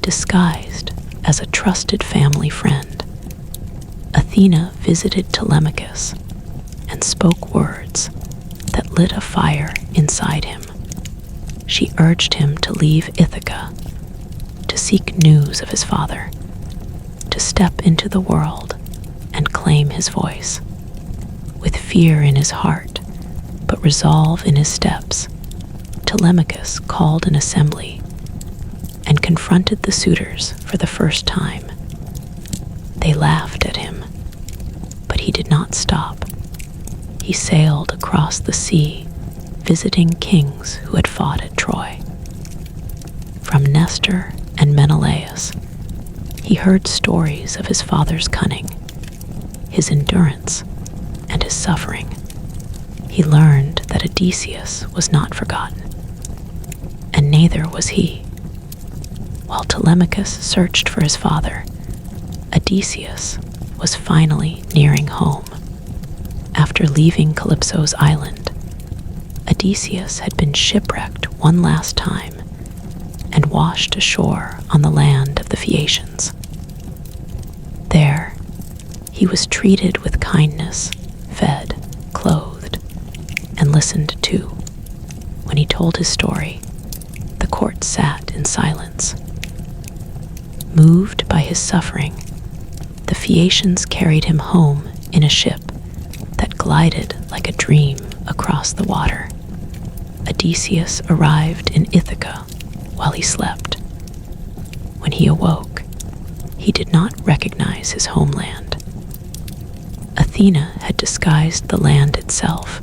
Disguised as a trusted family friend, Athena visited Telemachus and spoke words that lit a fire inside him. She urged him to leave Ithaca, to seek news of his father, to step into the world and claim his voice. With fear in his heart, but resolve in his steps, Telemachus called an assembly and confronted the suitors for the first time. They laughed at him, but he did not stop. He sailed across the sea, visiting kings who had fought at Troy. From Nestor and Menelaus, he heard stories of his father's cunning, his endurance, and his suffering. He learned that Odysseus was not forgotten, and neither was he. While Telemachus searched for his father, Odysseus was finally nearing home. After leaving Calypso's island, Odysseus had been shipwrecked one last time and washed ashore on the land of the Phaeacians. There, he was treated with kindness, fed, clothed, and listened to. When he told his story, the court sat in silence. Moved by his suffering, the Phaeacians carried him home in a ship that glided like a dream across the water. Odysseus arrived in Ithaca while he slept. When he awoke, he did not recognize his homeland. Athena had disguised the land itself,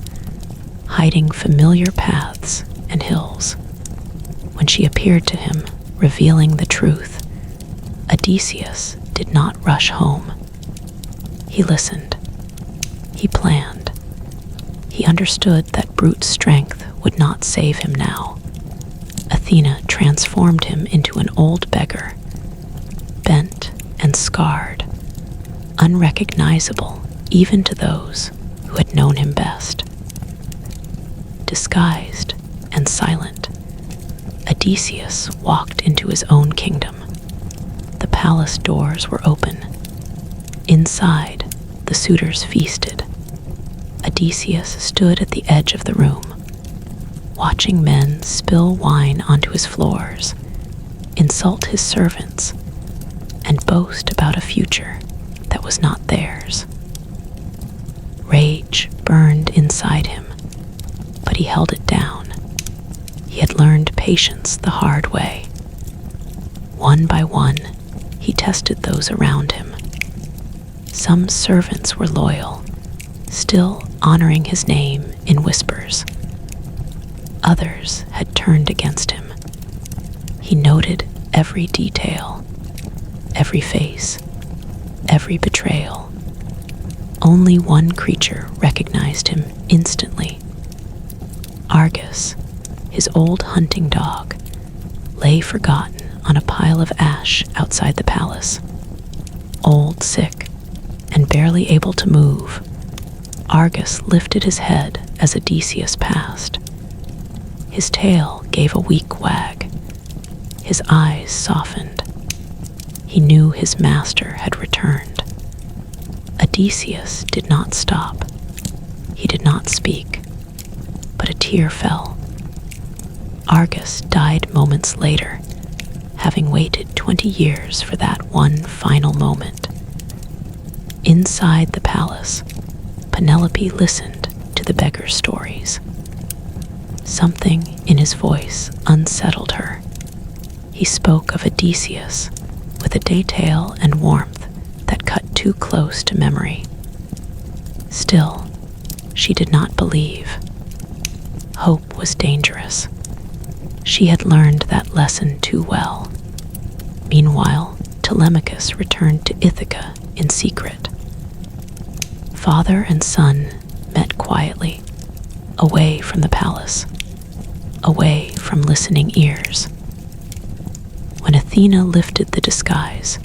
hiding familiar paths and hills. When she appeared to him, revealing the truth, Odysseus did not rush home. He listened. He planned. He understood that brute strength would not save him now. Athena transformed him into an old beggar, bent and scarred, unrecognizable even to those who had known him best. Disguised and silent, Odysseus walked into his own kingdom. The palace doors were open. Inside, the suitors feasted. Odysseus stood at the edge of the room, watching men spill wine onto his floors, insult his servants, and boast about a future that was not theirs. Rage burned inside him, but he held it down. He had learned patience the hard way. One by one, he tested those around him. Some servants were loyal, still honoring his name in whispers. Others had turned against him. He noted every detail, every face, every betrayal. Only one creature recognized him instantly. Argus, his old hunting dog, lay forgotten on a pile of ash outside the palace. Old, sick, and barely able to move, Argus lifted his head as Odysseus passed. His tail gave a weak wag. His eyes softened. He knew his master had returned. Odysseus did not stop. He did not speak, but a tear fell. Argus died moments later, having waited 20 years for that one final moment. Inside the palace, Penelope listened to the beggar's stories. Something in his voice unsettled her. He spoke of Odysseus with a detail and warmth that cut too close to memory. Still, she did not believe. Hope was dangerous. She had learned that lesson too well. Meanwhile, Telemachus returned to Ithaca in secret. Father and son met quietly, away from the palace, away from listening ears. When Athena lifted the disguise,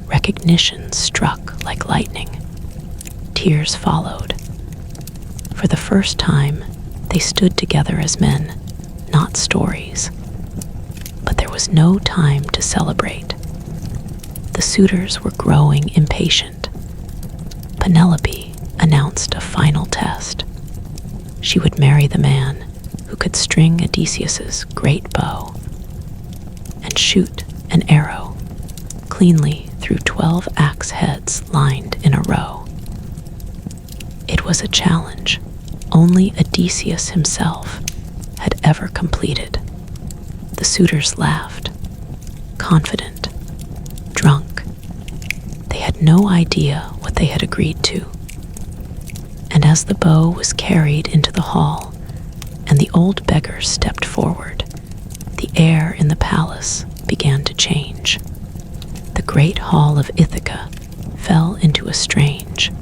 recognition struck like lightning. Tears followed. For the first time, they stood together as men, not stories. But there was no time to celebrate. The suitors were growing impatient. Penelope announced a final test. She would marry the man who could string Odysseus's great bow and shoot an arrow cleanly through 12 axe heads lined in a row. It was a challenge only Odysseus himself had ever completed. The suitors laughed, confident, drunk. They had no idea what they had agreed to. And as the bow was carried into the hall and the old beggar stepped forward, the air in the palace began to change. The great hall of Ithaca fell into a strange,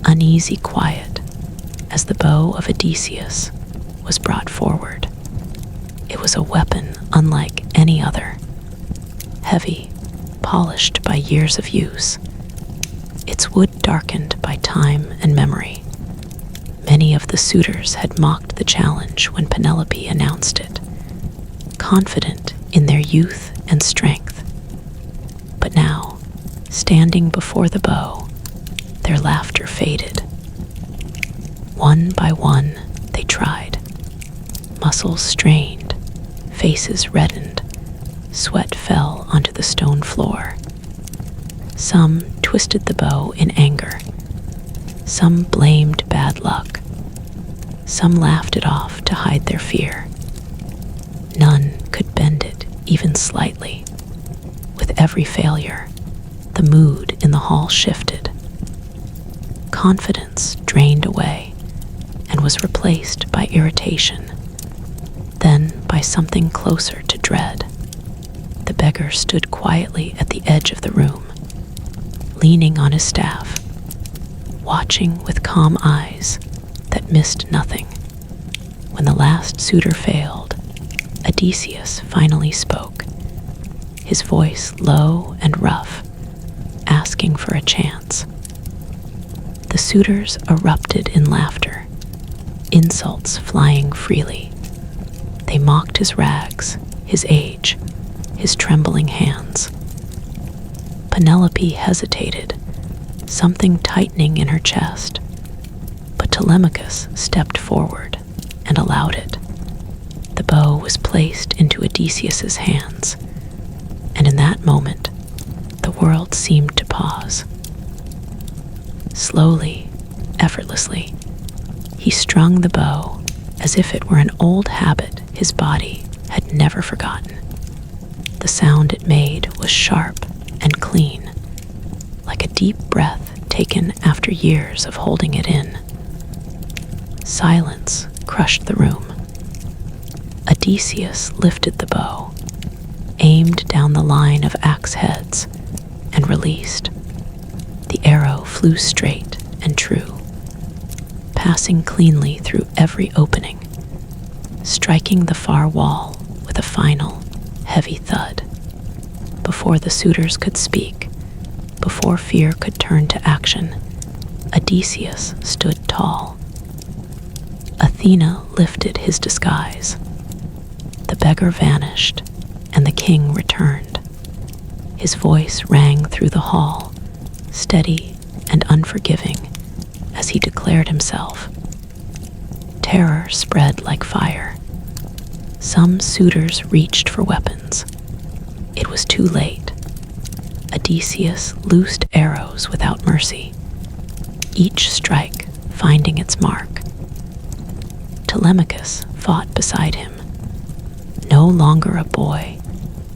uneasy quiet as the bow of Odysseus was brought forward. It was a weapon unlike any other, heavy, polished by years of use, its wood darkened by time and memory. Many of the suitors had mocked the challenge when Penelope announced it, confident in their youth and strength. But now, standing before the bow, their laughter faded. One by one, they tried. Muscles strained, faces reddened, sweat fell onto the stone floor. Some twisted the bow in anger. Some blamed bad luck. Some laughed it off to hide their fear. None could bend it even slightly. With every failure, the mood in the hall shifted. Confidence drained away and was replaced by irritation, then by something closer to dread. The beggar stood quietly at the edge of the room, leaning on his staff, watching with calm eyes that missed nothing. When the last suitor failed, Odysseus finally spoke, his voice low and rough, asking for a chance. The suitors erupted in laughter, insults flying freely. They mocked his rags, his age, his trembling hands. Penelope hesitated, something tightening in her chest, but Telemachus stepped forward and allowed it. The bow was placed into Odysseus's hands, and in that moment, the world seemed to pause. Slowly, effortlessly, he strung the bow as if it were an old habit his body had never forgotten. The sound it made was sharp and clean, like a deep breath taken after years of holding it in. Silence crushed the room. Odysseus lifted the bow, aimed down the line of axe heads, and released. The arrow flew straight and true, passing cleanly through every opening, striking the far wall with a final, heavy thud. Before the suitors could speak, before fear could turn to action, Odysseus stood tall. Athena lifted his disguise. The beggar vanished, and the king returned. His voice rang through the hall, steady and unforgiving, as he declared himself. Terror spread like fire. Some suitors reached for weapons. It was too late. Odysseus loosed arrows without mercy, each strike finding its mark. Telemachus fought beside him, no longer a boy,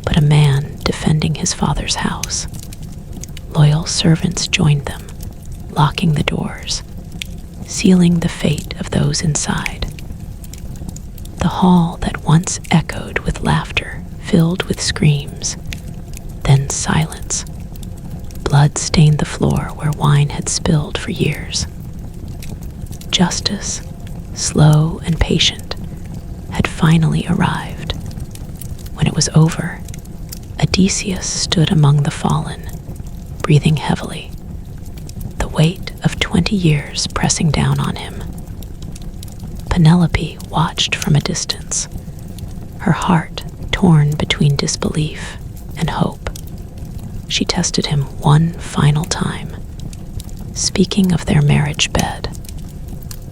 but a man defending his father's house. Loyal servants joined them, locking the doors, sealing the fate of those inside. The hall that once echoed with laughter filled with screams, then silence. Blood stained the floor where wine had spilled for years. Justice, slow and patient, had finally arrived. When it was over, Odysseus stood among the fallen, breathing heavily, the weight of 20 years pressing down on him. Penelope watched from a distance, her heart torn between disbelief and hope. She tested him one final time, speaking of their marriage bed,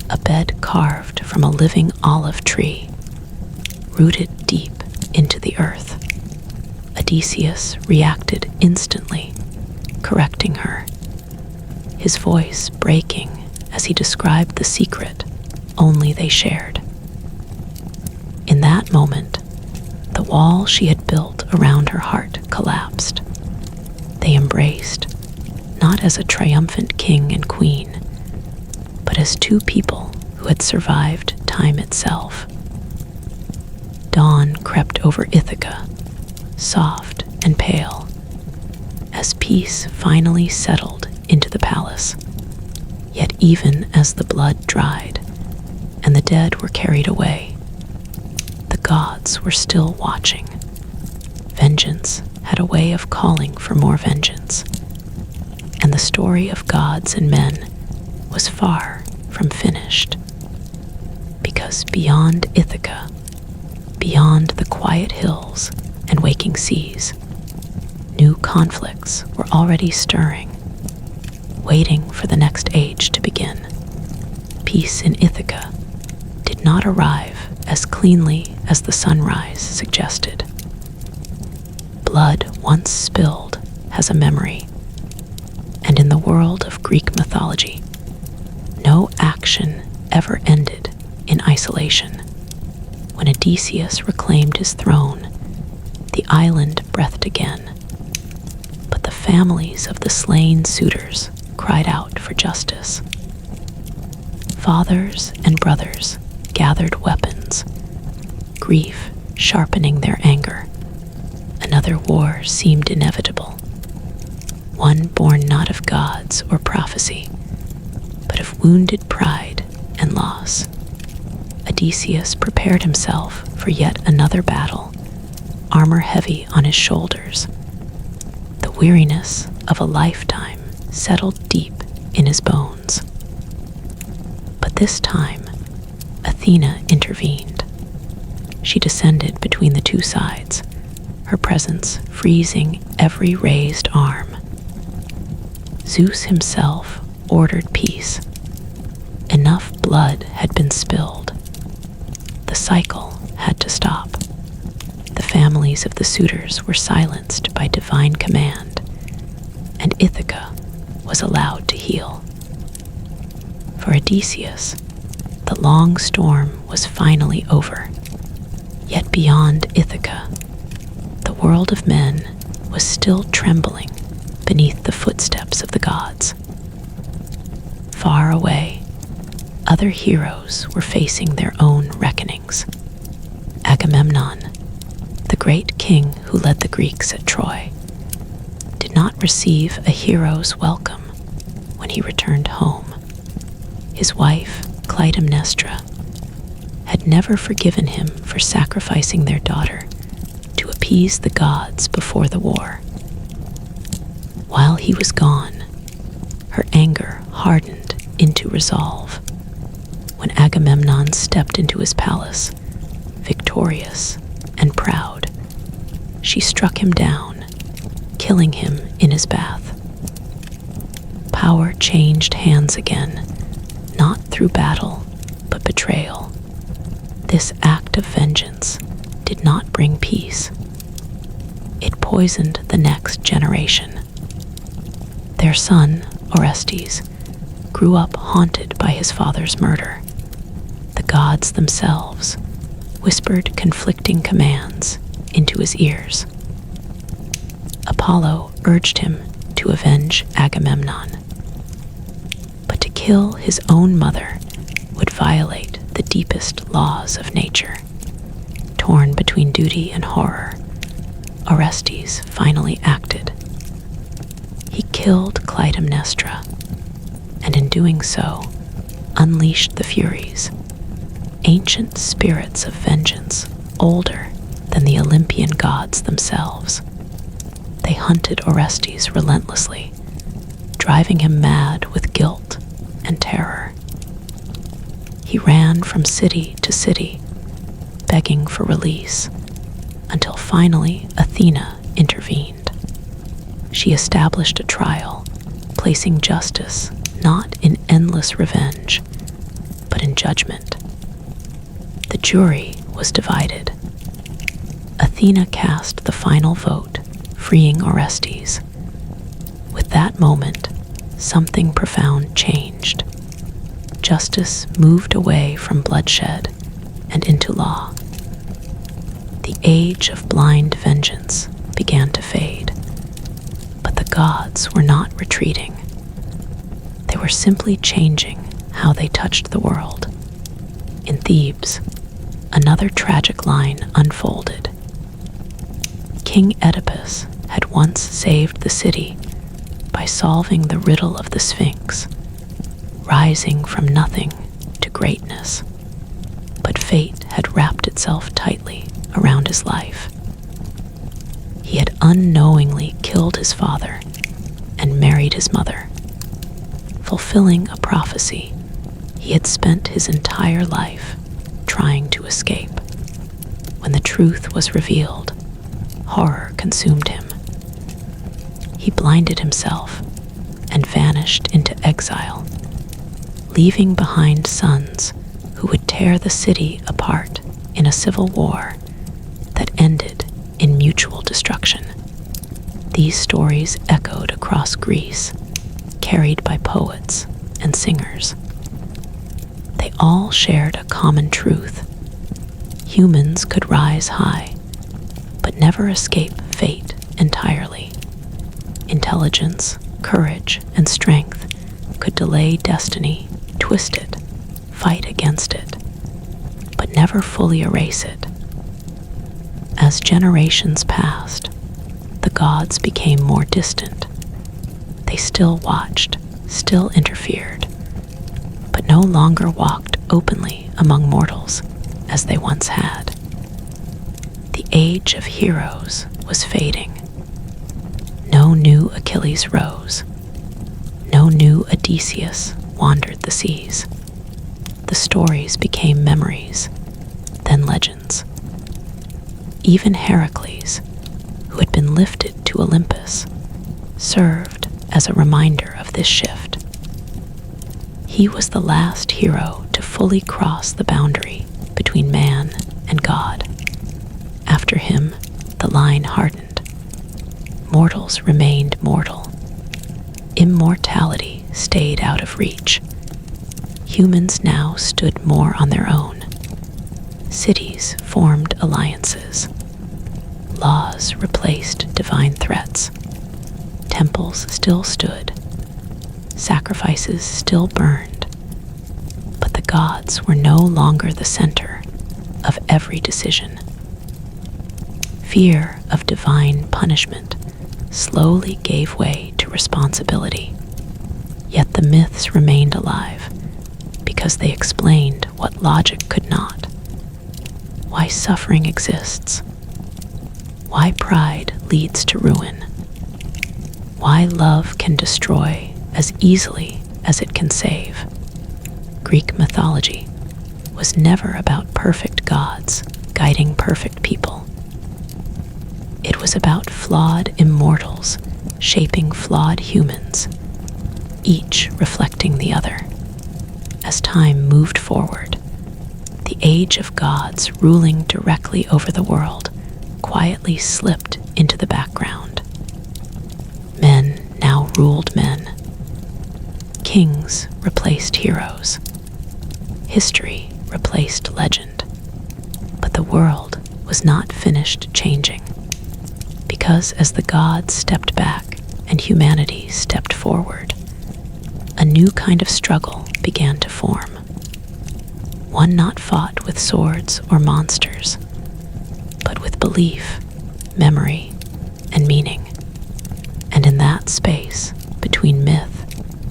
a bed carved from a living olive tree, rooted deep into the earth. Odysseus reacted instantly, correcting her, his voice breaking as he described the secret only they shared. In that moment, the wall she had built around her heart collapsed. They embraced, not as a triumphant king and queen, but as two people who had survived time itself. Dawn crept over Ithaca, soft and pale, as peace finally settled into the palace. Yet even as the blood dried and the dead were carried away, the gods were still watching. Vengeance had a way of calling for more vengeance, and the story of gods and men was far from finished. Because beyond Ithaca, beyond the quiet hills and waking seas, new conflicts were already stirring, waiting for the next age to begin. Peace in Ithaca did not arrive as cleanly as the sunrise suggested. Blood once spilled has a memory, and in the world of Greek mythology, no action ever ended in isolation. When Odysseus reclaimed his throne, the island breathed again, but the families of the slain suitors cried out for justice. Fathers and brothers gathered weapons, grief sharpening their anger. Another war seemed inevitable, one born not of gods or prophecy, but of wounded pride and loss. Odysseus prepared himself for yet another battle, armor heavy on his shoulders. The weariness of a lifetime settled deep in his bones. But this time, Athena intervened. She descended between the two sides, her presence freezing every raised arm. Zeus himself ordered peace. Enough blood had been spilled. The cycle had to stop. The families of the suitors were silenced by divine command, and Ithaca was allowed to heal. For Odysseus, the long storm was finally over. Yet beyond Ithaca, the world of men was still trembling beneath the footsteps of the gods. Far away, other heroes were facing their own reckonings. Agamemnon, the great king who led the Greeks at Troy, did not receive a hero's welcome when he returned home. His wife, Clytemnestra, had never forgiven him for sacrificing their daughter to appease the gods before the war. While he was gone, her anger hardened into resolve. When Agamemnon stepped into his palace, victorious and proud, she struck him down, killing him in his bath. Power changed hands again, not through battle, but betrayal. This act of vengeance did not bring peace. It poisoned the next generation. Their son, Orestes, grew up haunted by his father's murder. The gods themselves whispered conflicting commands into his ears. Apollo urged him to avenge Agamemnon, but to kill his own mother would violate the deepest laws of nature. Torn between duty and horror, Orestes finally acted. He killed Clytemnestra, and in doing so, unleashed the Furies, ancient spirits of vengeance older than the Olympian gods themselves. They hunted Orestes relentlessly, driving him mad with guilt and terror. He ran from city to city, begging for release, until finally Athena intervened. She established a trial, placing justice not in endless revenge, but in judgment. The jury was divided. Athena cast the final vote, freeing Orestes. With that moment, something profound changed. Justice moved away from bloodshed and into law. The age of blind vengeance began to fade, but the gods were not retreating. They were simply changing how they touched the world. In Thebes, another tragic line unfolded. King Oedipus had once saved the city by solving the riddle of the Sphinx, rising from nothing to greatness. But fate had wrapped itself tightly around his life. He had unknowingly killed his father and married his mother, fulfilling a prophecy he had spent his entire life trying to escape. When the truth was revealed, horror consumed him. He blinded himself and vanished into exile, leaving behind sons who would tear the city apart in a civil war that ended in mutual destruction. These stories echoed across Greece, carried by poets and singers. They all shared a common truth. Humans could rise high, but never escape fate entirely. Intelligence, courage, and strength could delay destiny, twist it, fight against it, but never fully erase it. As generations passed, the gods became more distant. They still watched, still interfered, but no longer walked openly among mortals as they once had. The age of heroes was fading. No new Achilles rose. No new Odysseus wandered the seas. The stories became memories, then legends. Even Heracles, who had been lifted to Olympus, served as a reminder of this shift. He was the last hero to fully cross the boundary between man and God. After him, the line hardened. Mortals remained mortal. Immortality stayed out of reach. Humans now stood more on their own. Cities formed alliances. Laws replaced divine threats. Temples still stood. Sacrifices still burned. But the gods were no longer the center of every decision. Fear of divine punishment slowly gave way to responsibility. Yet the myths remained alive because they explained what logic could not. Why suffering exists. Why pride leads to ruin. Why love can destroy as easily as it can save. Greek mythology was never about perfect gods guiding perfect people. It was about flawed immortals shaping flawed humans, each reflecting the other. As time moved forward, the age of gods ruling directly over the world quietly slipped into the background. Men now ruled men. Kings replaced heroes. History replaced legend. But the world was not finished changing. Because as the gods stepped back and humanity stepped forward, a new kind of struggle began to form. One not fought with swords or monsters, but with belief, memory, and meaning. And in that space between myth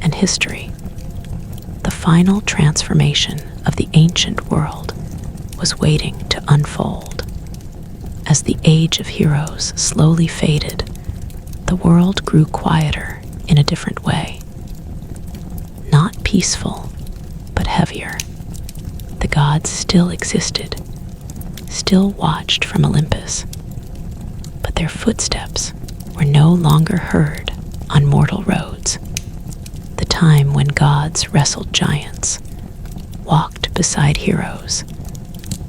and history, the final transformation of the ancient world was waiting to unfold. As the age of heroes slowly faded, the world grew quieter in a different way. Not peaceful, but heavier. The gods still existed, still watched from Olympus, but their footsteps were no longer heard on mortal roads. The time when gods wrestled giants, walked beside heroes,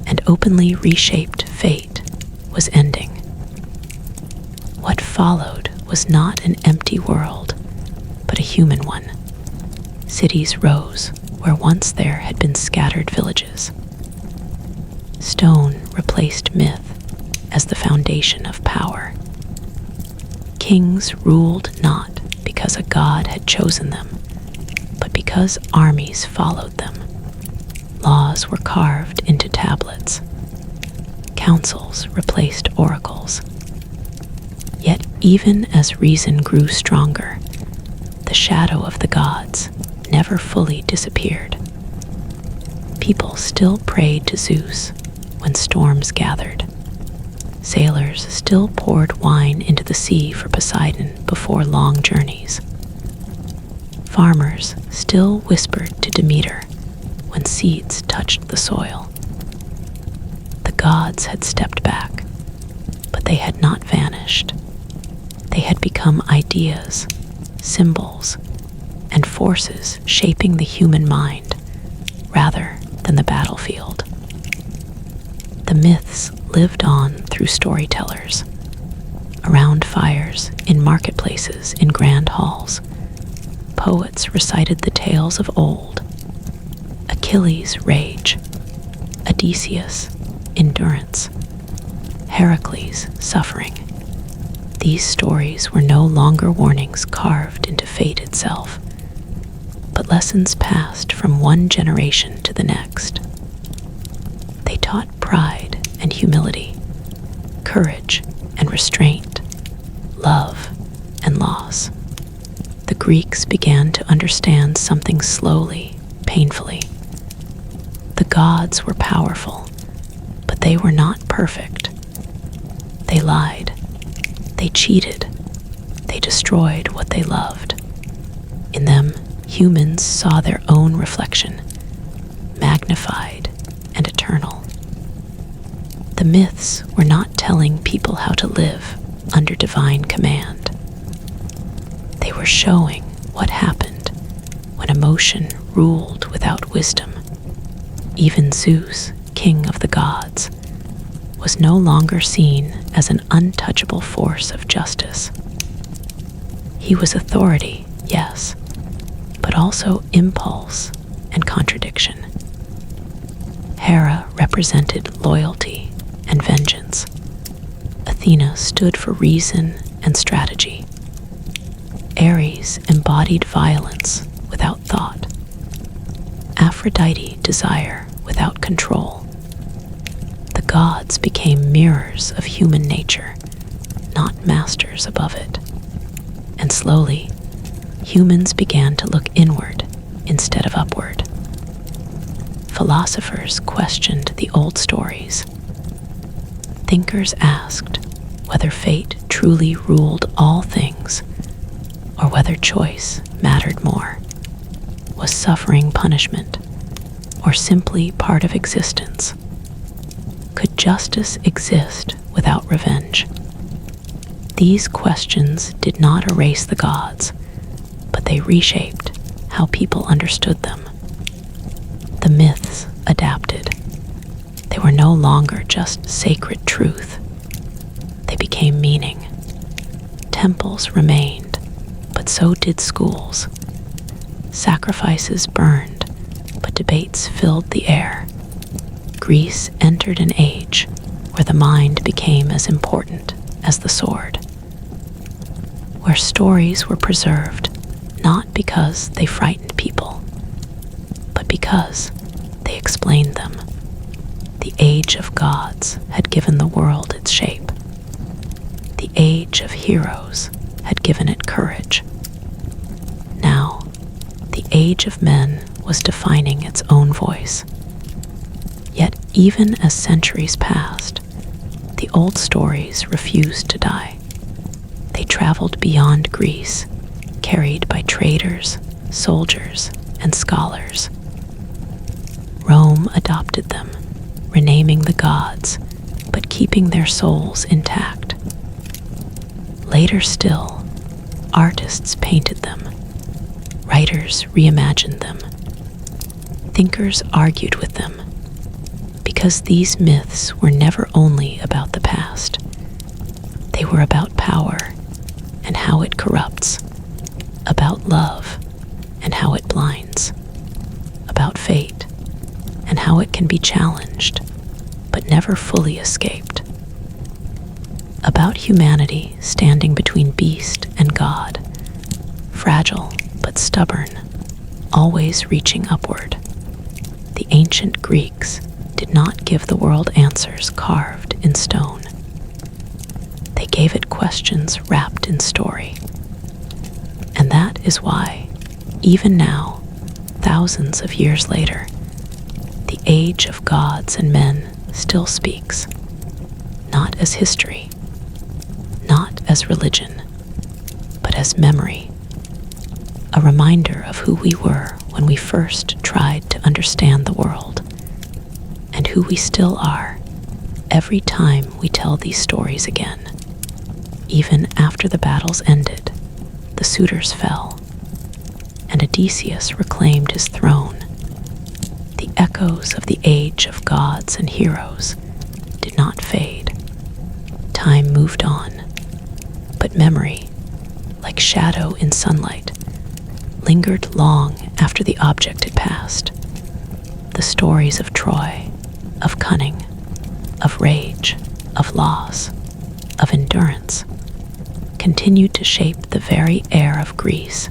and openly reshaped fate was ending. What followed was not an empty world, but a human one. Cities rose where once there had been scattered villages. Stone replaced myth as the foundation of power. Kings ruled not because a god had chosen them, but because armies followed them. Laws were carved into tablets. Councils replaced oracles. Yet even as reason grew stronger, the shadow of the gods never fully disappeared. People still prayed to Zeus when storms gathered. Sailors still poured wine into the sea for Poseidon before long journeys. Farmers still whispered to Demeter when seeds touched the soil. The gods had stepped back, but they had not vanished. They had become ideas, symbols, and forces shaping the human mind rather than the battlefield. The myths lived on through storytellers, around fires, in marketplaces, in grand halls. Poets recited the tales of old: Achilles' rage, Odysseus' endurance, Heracles' suffering. These stories were no longer warnings carved into fate itself, but lessons passed from one generation to the next. They taught pride and humility, courage and restraint, love and loss. The Greeks began to understand something slowly, painfully. The gods were powerful, but they were not perfect. They lied, they cheated, they destroyed what they loved. In them, humans saw their own reflection, magnified and eternal. The myths were not telling people how to live under divine command. They were showing what happened when emotion ruled without wisdom. Even Zeus, king of the gods, was no longer seen as an untouchable force of justice. He was authority, yes, but also impulse and contradiction. Hera represented loyalty and vengeance. Athena stood for reason and strategy. Ares embodied violence without thought. Aphrodite, desire without control. The gods became mirrors of human nature, not masters above it. And slowly, humans began to look inward instead of upward. Philosophers questioned the old stories. Thinkers asked whether fate truly ruled all things, or whether choice mattered more. Was suffering punishment, or simply part of existence? Could justice exist without revenge? These questions did not erase the gods, but they reshaped how people understood them. The myths adapted. They were no longer just sacred truth. They became meaning. Temples remained, but so did schools. sacrifices burned, but debates filled the air. Greece entered an age where the mind became as important as the sword, where stories were preserved not because they frightened people, but because they explained them. The age of gods had given the world its shape. The age of heroes had given it courage. Now, the age of men was defining its own voice. Yet even as centuries passed, the old stories refused to die. They traveled beyond Greece, carried by traders, soldiers, and scholars. Rome adopted them, renaming the gods, but keeping their souls intact. Later still, artists painted them, writers reimagined them, thinkers argued with them, because these myths were never only about the past. They were about power and how it corrupts, about love and how it blinds, about fate and how it can be challenged, but never fully escaped, about humanity standing between beast and God, fragile but stubborn, always reaching upward. The ancient Greeks did not give the world answers carved in stone. They gave it questions wrapped in story. And that is why, even now, thousands of years later, the age of gods and men still speaks, not as history, not as religion, but as memory, a reminder of who we were when we first tried to understand the world, and who we still are every time we tell these stories again. Even after the battles ended, the suitors fell, and Odysseus reclaimed his throne. The echoes of the age of gods and heroes did not fade. Time moved on, but memory, like shadow in sunlight, lingered long after the object had passed. The stories of Troy, of cunning, of rage, of loss, of endurance, continued to shape the very air of Greece,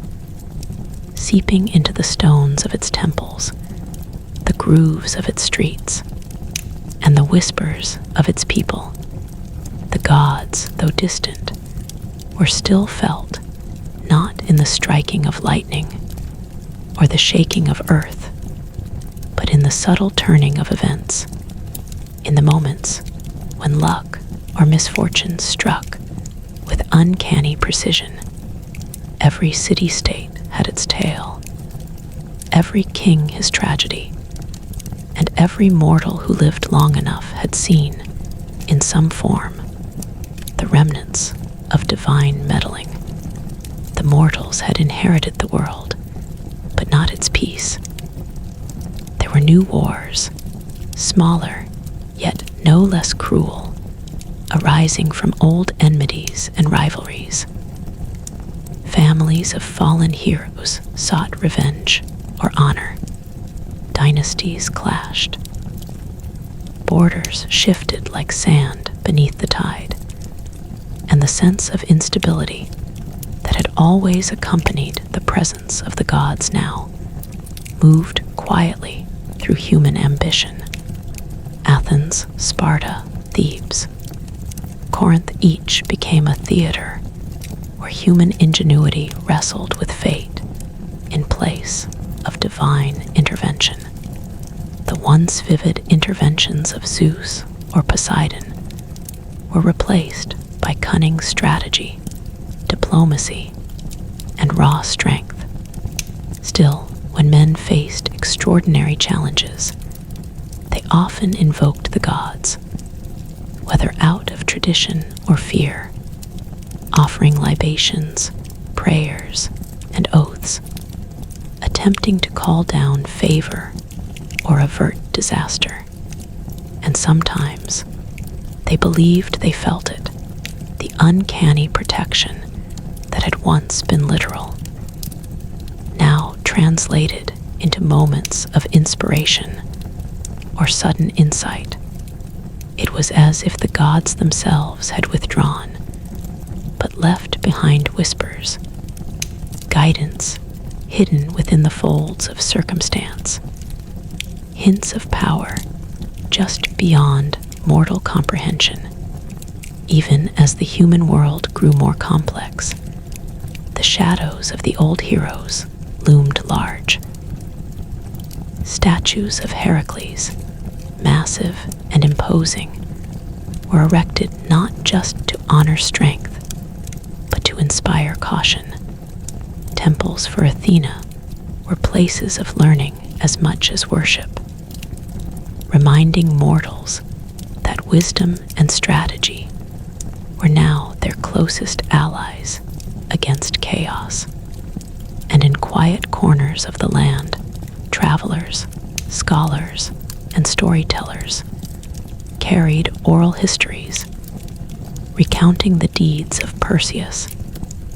seeping into the stones of its temples, the grooves of its streets, and the whispers of its people. The gods, though distant, were still felt, not in the striking of lightning or the shaking of earth, but in the subtle turning of events, in the moments when luck or misfortune struck with uncanny precision. Every city-state had its tale, every king his tragedy, and every mortal who lived long enough had seen, in some form, the remnants of divine meddling. The mortals had inherited the world, but not its peace. There were new wars, smaller, yet no less cruel, arising from old enmities and rivalries. Families of fallen heroes sought revenge or honor. Dynasties clashed. Borders shifted like sand beneath the tide, and the sense of instability that had always accompanied the presence of the gods now moved quietly through human ambition. Athens, Sparta, Thebes, Corinth each became a theater where human ingenuity wrestled with fate in place of divine intervention. The once vivid interventions of Zeus or Poseidon were replaced by cunning strategy, diplomacy, and raw strength. Still, when men faced extraordinary challenges, they often invoked the gods, whether out of tradition or fear, offering libations, prayers, and oaths, attempting to call down favor or avert disaster. And sometimes they believed they felt it, the uncanny protection that had once been literal, now translated into moments of inspiration or sudden insight. It was as if the gods themselves had withdrawn, but left behind whispers, guidance hidden within the folds of circumstance, hints of power just beyond mortal comprehension. Even as the human world grew more complex, the shadows of the old heroes loomed large. Statues of Heracles, massive and imposing, were erected not just to honor strength, but to inspire caution. Temples for Athena were places of learning as much as worship, reminding mortals that wisdom and strategy were now their closest allies against chaos. And in quiet corners of the land, travelers, scholars, and storytellers carried oral histories, recounting the deeds of Perseus,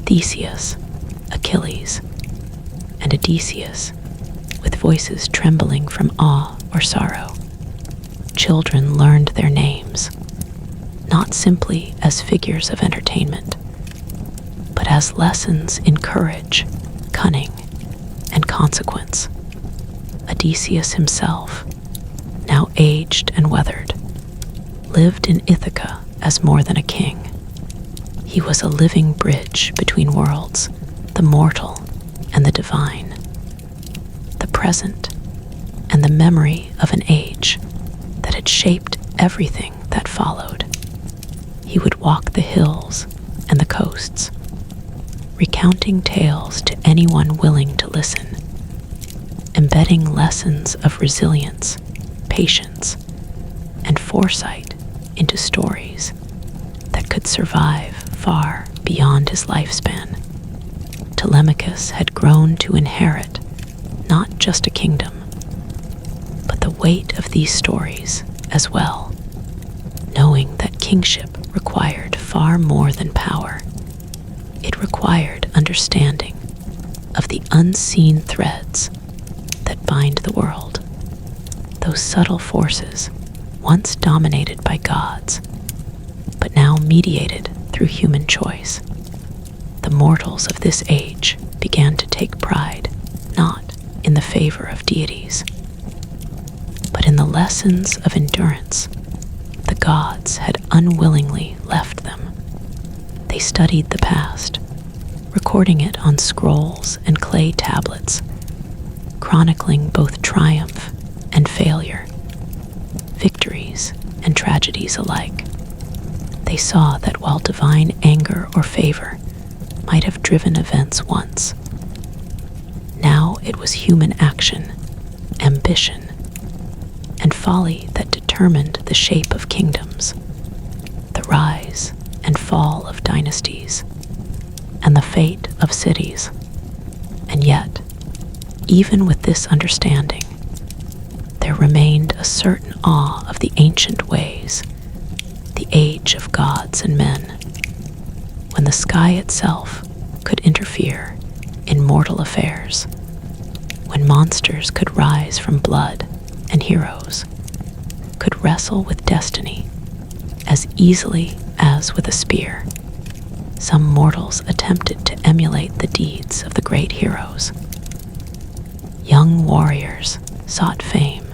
Theseus, Achilles, and Odysseus, with voices trembling from awe or sorrow. Children learned their names, not simply as figures of entertainment, but as lessons in courage, cunning, and consequence. Odysseus himself, now aged and weathered, lived in Ithaca as more than a king. He was a living bridge between worlds, the mortal and the divine, the present and the memory of an age that had shaped everything that followed. He would walk the hills and the coasts, recounting tales to anyone willing to listen, embedding lessons of resilience, patience, and foresight into stories that could survive far beyond his lifespan. Telemachus had grown to inherit not just a kingdom, but the weight of these stories as well, knowing that kingship required far more than power. It required understanding of the unseen threads that bind the world, those subtle forces once dominated by gods, but now mediated through human choice. The mortals of this age began to take pride not in the favor of deities, but in the lessons of endurance the gods had unwillingly left them. They studied the past, recording it on scrolls and clay tablets, chronicling both triumph and failure, victories and tragedies alike. They saw that while divine anger or favor might have driven events once, now it was human action, ambition, and folly that determined the shape of kingdoms, the rise and fall of dynasties, and the fate of cities. And yet, even with this understanding, there remained a certain awe of the ancient ways, the age of gods and men, when the sky itself could interfere in mortal affairs, when monsters could rise from blood and heroes could wrestle with destiny as easily as with a spear. Some mortals attempted to emulate the deeds of the great heroes. Young warriors sought fame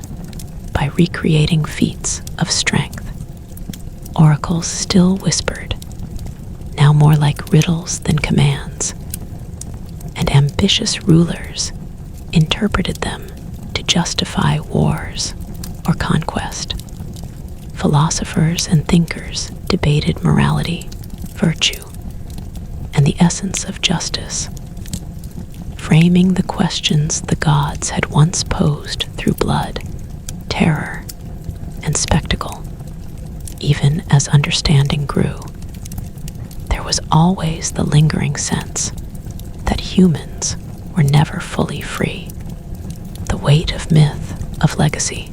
by recreating feats of strength. Oracles still whispered, now more like riddles than commands, and ambitious rulers interpreted them to justify wars or conquest. Philosophers and thinkers debated morality, virtue, and the essence of justice, framing the questions the gods had once posed through blood, terror, and spectacle. Even as understanding grew, there was always the lingering sense that humans were never fully free. The weight of myth, of legacy,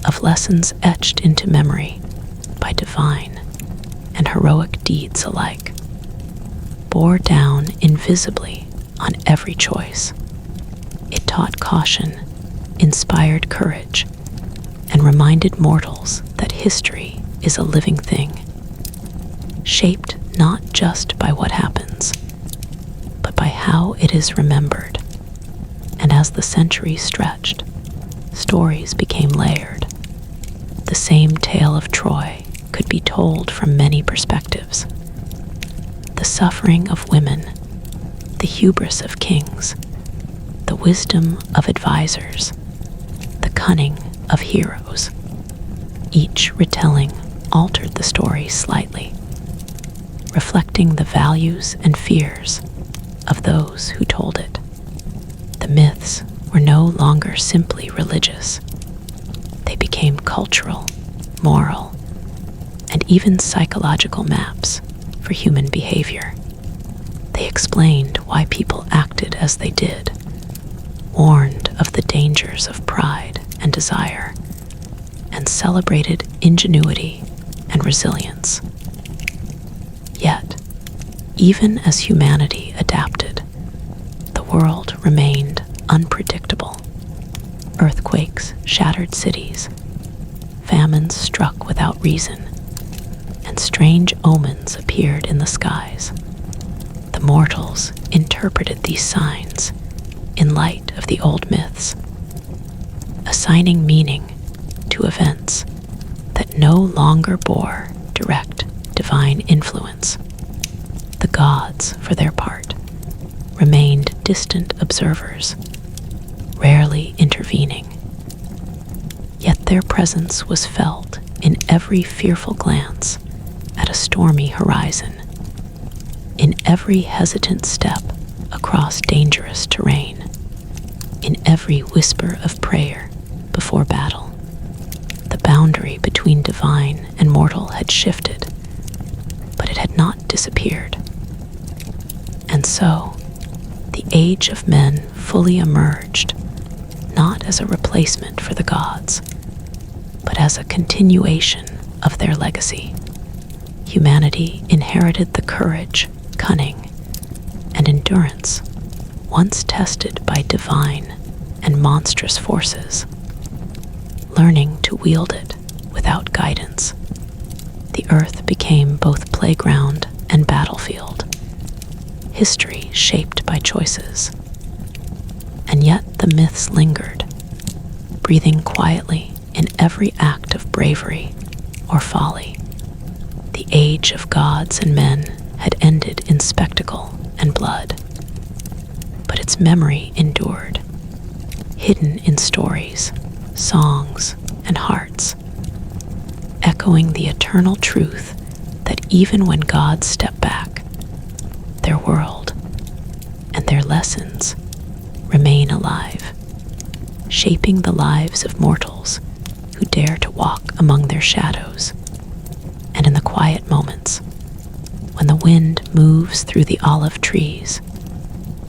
of lessons etched into memory by divine and heroic deeds alike, bore down invisibly on every choice. It taught caution, inspired courage, and reminded mortals that history is a living thing, shaped not just by what happens, but by how it is remembered. And as the centuries stretched, stories became layered. The same tale of Troy could be told from many perspectives. The suffering of women, the hubris of kings, the wisdom of advisors, the cunning of heroes. Each retelling altered the story slightly, reflecting the values and fears of those who told it. The myths were no longer simply religious. They became cultural, moral, and even psychological maps for human behavior. They explained why people acted as they did, warned of the dangers of pride and desire, and celebrated ingenuity and resilience. Yet, even as humanity adapted, the world remained unpredictable. Earthquakes shattered cities, famines struck without reason, and strange omens appeared in the skies. The mortals interpreted these signs in light of the old myths, assigning meaning to events that no longer bore direct divine influence. The gods, for their part, remained distant observers, rarely intervening. Yet their presence was felt in every fearful glance at a stormy horizon, in every hesitant step across dangerous terrain, in every whisper of prayer before battle. The boundary between divine and mortal had shifted, but it had not disappeared. And so, the age of men fully emerged, not as a replacement for the gods, but as a continuation of their legacy. Humanity inherited the courage, cunning, and endurance once tested by divine and monstrous forces. Learning to wield it without guidance, the earth became both playground and battlefield, history shaped by choices. And yet the myths lingered, breathing quietly in every act of bravery or folly. The age of gods and men had ended in spectacle and blood, but its memory endured, hidden in stories, songs, and hearts, echoing the eternal truth that even when gods step back, their world and their lessons remain alive, shaping the lives of mortals who dare to walk among their shadows. And in the quiet moments, when the wind moves through the olive trees,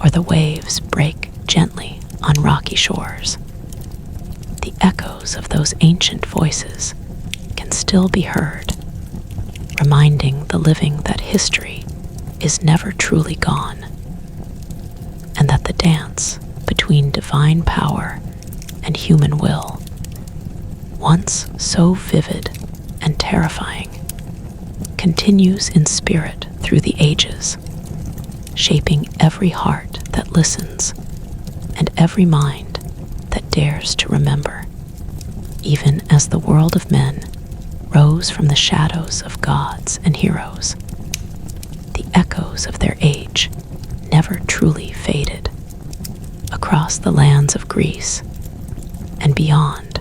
or the waves break gently on rocky shores, the echoes of those ancient voices can still be heard, reminding the living that history is never truly gone, and that the dance between divine power and human will, once so vivid and terrifying, continues in spirit through the ages, shaping every heart that listens and every mind that dares to remember, even as the world of men rose from the shadows of gods and heroes. The echoes of their age never truly faded. Across the lands of Greece and beyond,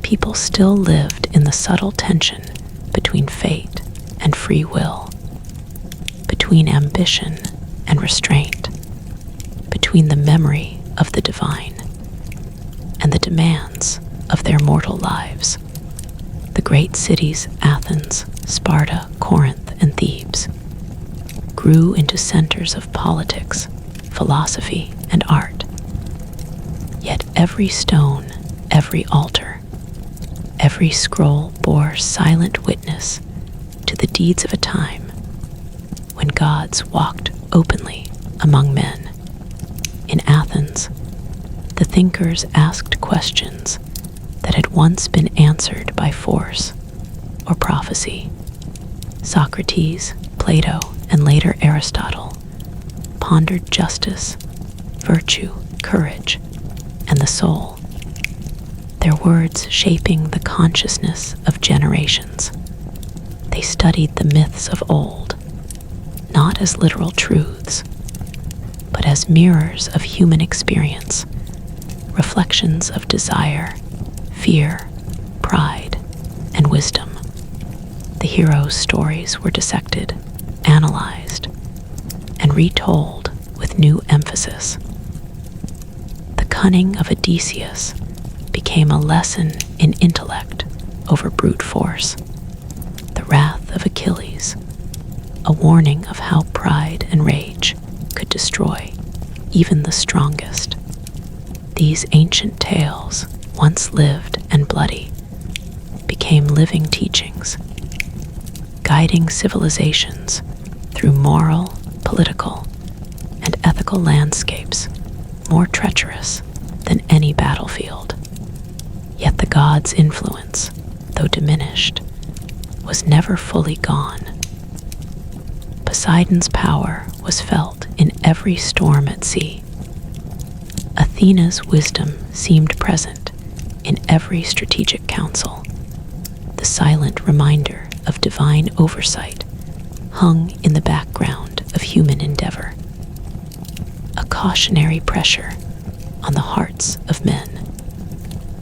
people still lived in the subtle tension between fate and free will, between ambition and restraint, between the memory of the divine and the demands of their mortal lives. The great cities Athens, Sparta, Corinth, and Thebes grew into centers of politics, philosophy, and art. Yet every stone, every altar, every scroll bore silent witness to the deeds of a time when gods walked openly among men. In Athens, The thinkers asked questions that had once been answered by force or prophecy. Socrates, Plato, and later Aristotle pondered justice, virtue, courage, and the soul, their words shaping the consciousness of generations. They studied the myths of old, not as literal truths, but as mirrors of human experience, reflections of desire, fear, pride, and wisdom. The heroes' stories were dissected, analyzed, and retold with new emphasis. The cunning of Odysseus became a lesson in intellect over brute force. The wrath of Achilles, a warning of how pride and rage could destroy even the strongest. These ancient tales, once lived and bloody, became living teachings, guiding civilizations through moral, political, and ethical landscapes more treacherous than any battlefield. Yet the gods' influence, though diminished, was never fully gone. Poseidon's power was felt in every storm at sea. Athena's wisdom seemed present in every strategic council. The silent reminder of divine oversight hung in the background of human endeavor, a cautionary pressure on the hearts of men.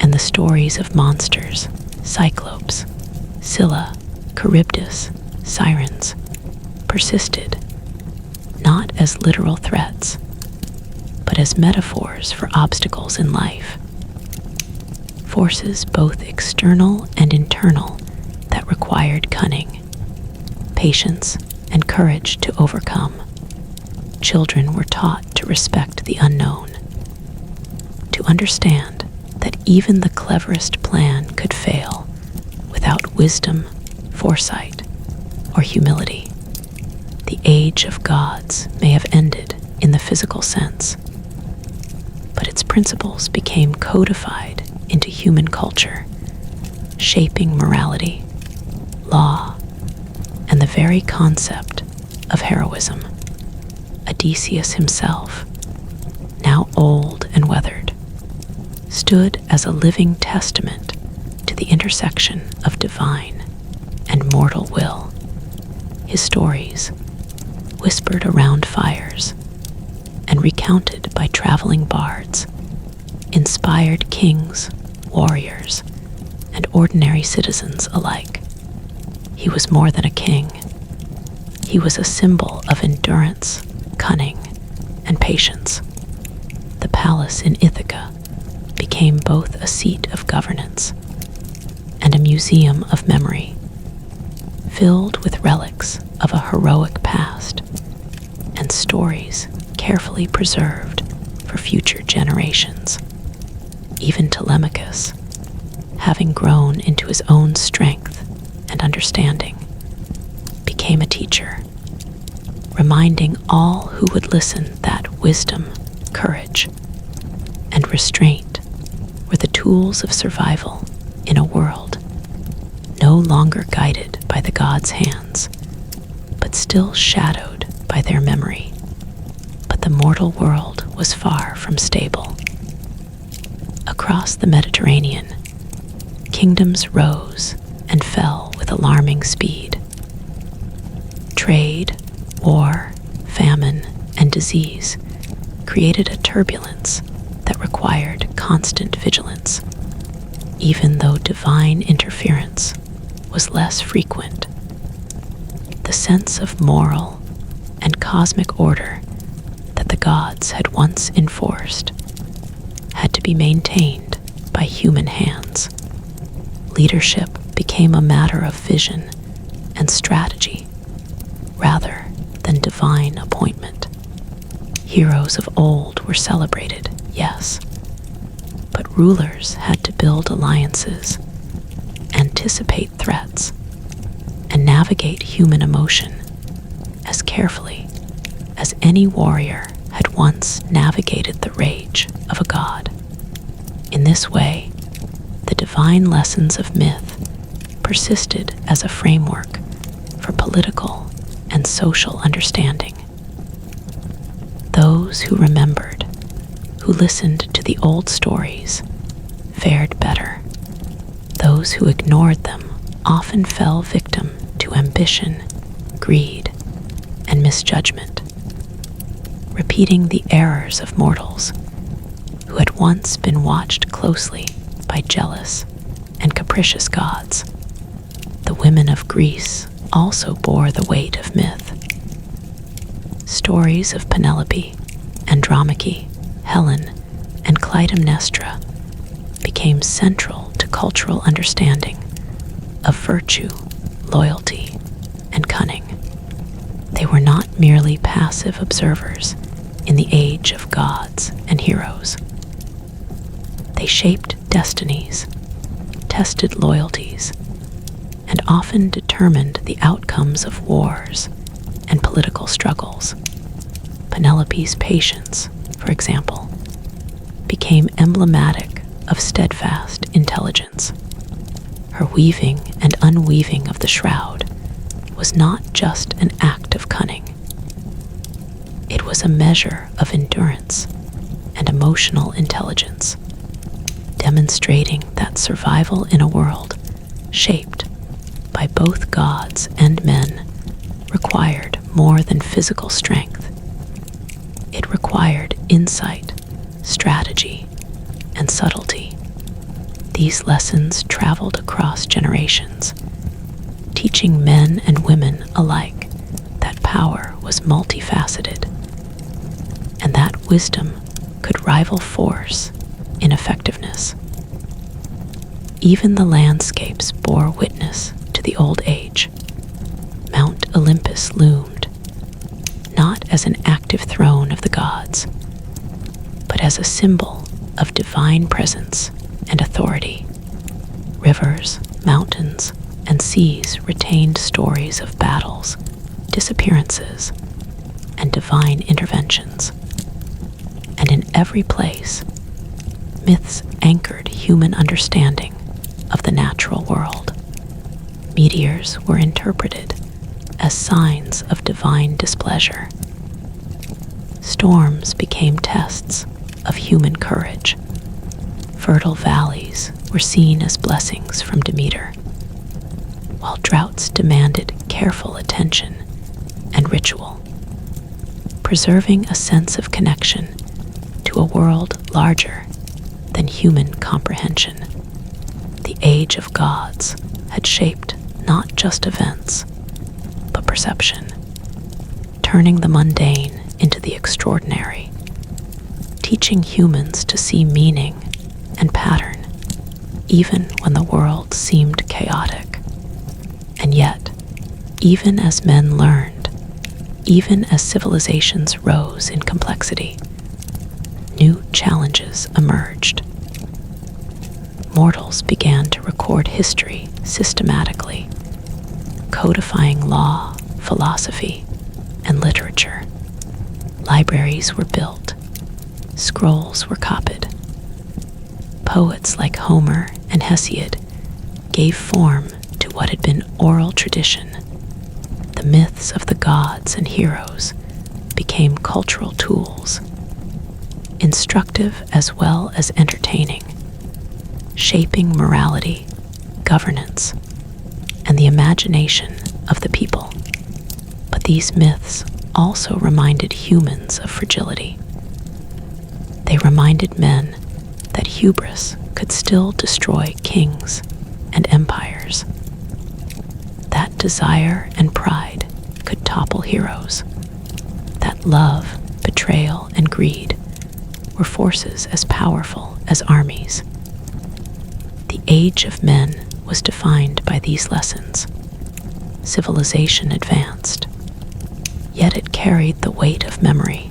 And the stories of monsters, Cyclopes, Scylla, Charybdis, sirens, persisted, not as literal threats, but as metaphors for obstacles in life, forces both external and internal that required cunning, patience, and courage to overcome. Children were taught to respect the unknown, to understand that even the cleverest plan could fail without wisdom, foresight, or humility. The age of gods may have ended in the physical sense, but its principles became codified into human culture, shaping morality, law, and the very concept of heroism. Odysseus himself, now old and weathered, stood as a living testament to the intersection of divine and mortal will. His stories, whispered around fires and recounted by traveling bards, inspired kings, warriors, and ordinary citizens alike. He was more than a king. He was a symbol of endurance, cunning, and patience. The palace in Ithaca became both a seat of governance and a museum of memory, filled with relics of a heroic past and stories carefully preserved for future generations. Even Telemachus, having grown into his own strength and understanding, became a teacher, reminding all who would listen that wisdom, courage, and restraint were the tools of survival in a world no longer guided by the gods' hands, but still shadowed by their memory. But the mortal world was far from stable. Across the Mediterranean, kingdoms rose and fell with alarming speed. Trade, war, famine, and disease created a turbulence that required constant vigilance, even though divine interference was less frequent. The sense of moral and cosmic order that the gods had once enforced had to be maintained by human hands. Leadership became a matter of vision and strategy rather than divine appointment. Heroes of old were celebrated, yes, but rulers had to build alliances, anticipate threats, and navigate human emotion as carefully as any warrior had once navigated the rage of a god. this way, the divine lessons of myth persisted as a framework for political and social understanding. Those who remembered, who listened to the old stories, fared better. Those who ignored them often fell victim to ambition, greed, and misjudgment, repeating the errors of mortals who had once been watched closely by jealous and capricious gods. The women of Greece also bore the weight of myth. Stories of Penelope, Andromache, Helen, and Clytemnestra became central to cultural understanding of virtue, loyalty, and cunning. They were not merely passive observers in the age of gods and heroes. They shaped destinies, tested loyalties, and often determined the outcomes of wars and political struggles. Penelope's patience, for example, became emblematic of steadfast intelligence. Her weaving and unweaving of the shroud was not just an act of cunning. It was a measure of endurance and emotional intelligence, demonstrating that survival in a world shaped by both gods and men required more than physical strength. It required insight, strategy, and subtlety. These lessons traveled across generations, teaching men and women alike that power was multifaceted and that wisdom could rival force in effectiveness. Even the landscapes bore witness to the old age. Mount Olympus loomed, not as an active throne of the gods, but as a symbol of divine presence and authority. Rivers, mountains, and seas retained stories of battles, disappearances, and divine interventions. And in every place, myths anchored human understanding of the natural world. Meteors were interpreted as signs of divine displeasure. Storms became tests of human courage. Fertile valleys were seen as blessings from Demeter, while droughts demanded careful attention and ritual. Preserving a sense of connection to a world larger than human comprehension, the age of gods had shaped not just events, but perception, turning the mundane into the extraordinary, teaching humans to see meaning and pattern even when the world seemed chaotic. And yet, even as men learned, even as civilizations rose in complexity, new challenges emerged. Mortals began to record history systematically, codifying law, philosophy, and literature. Libraries were built, scrolls were copied. Poets like Homer and Hesiod gave form to what had been oral tradition. The myths of the gods and heroes became cultural tools, instructive as well as entertaining, shaping morality, governance, and the imagination of the people. But these myths also reminded humans of fragility. They reminded men that hubris could still destroy kings and empires, that desire and pride could topple heroes, that love, betrayal, and greed were forces as powerful as armies. The age of men was defined by these lessons. Civilization advanced, yet it carried the weight of memory,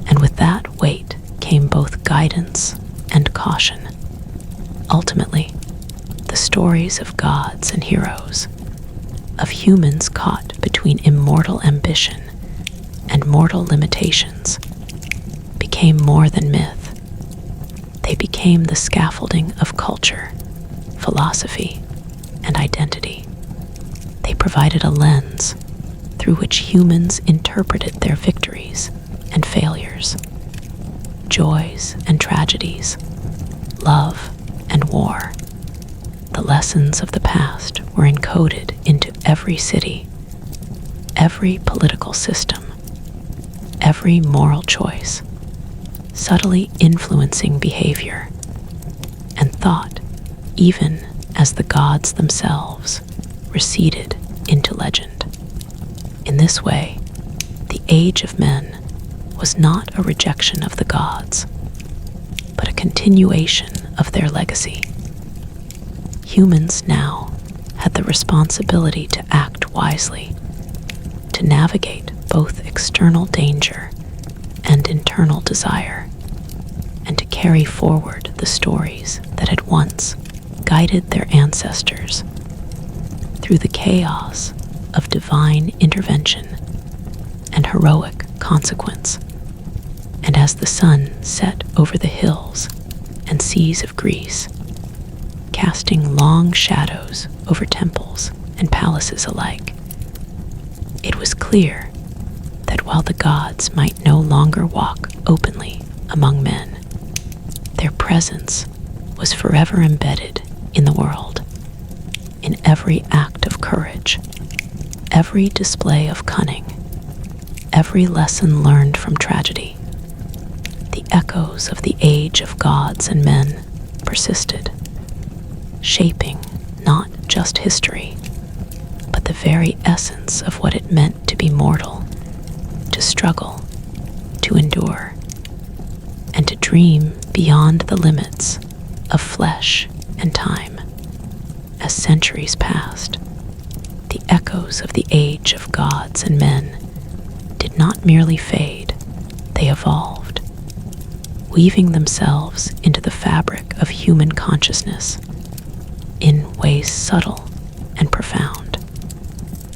and with that weight came both guidance and caution. Ultimately, the stories of gods and heroes, of humans caught between immortal ambition and mortal limitations, became more than myth. They became the scaffolding of culture, philosophy, and identity. They provided a lens through which humans interpreted their victories and failures, joys and tragedies, love and war. The lessons of the past were encoded into every city, every political system, every moral choice, subtly influencing behavior and thought, even as the gods themselves receded into legend. In this way, the Age of Men was not a rejection of the gods, but a continuation of their legacy. Humans now had the responsibility to act wisely, to navigate both external danger and internal desire, and to carry forward the stories that had once guided their ancestors through the chaos of divine intervention and heroic consequence. And as the sun set over the hills and seas of Greece, casting long shadows over temples and palaces alike, it was clear that while the gods might no longer walk openly among men, their presence was forever embedded in the world, in every act of courage, every display of cunning, every lesson learned from tragedy. The echoes of the age of gods and men persisted, shaping not just history, but the very essence of what it meant to be mortal, to struggle, to endure, and to dream beyond the limits of flesh and time. As centuries passed, the echoes of the age of gods and men did not merely fade, they evolved, weaving themselves into the fabric of human consciousness in ways subtle and profound.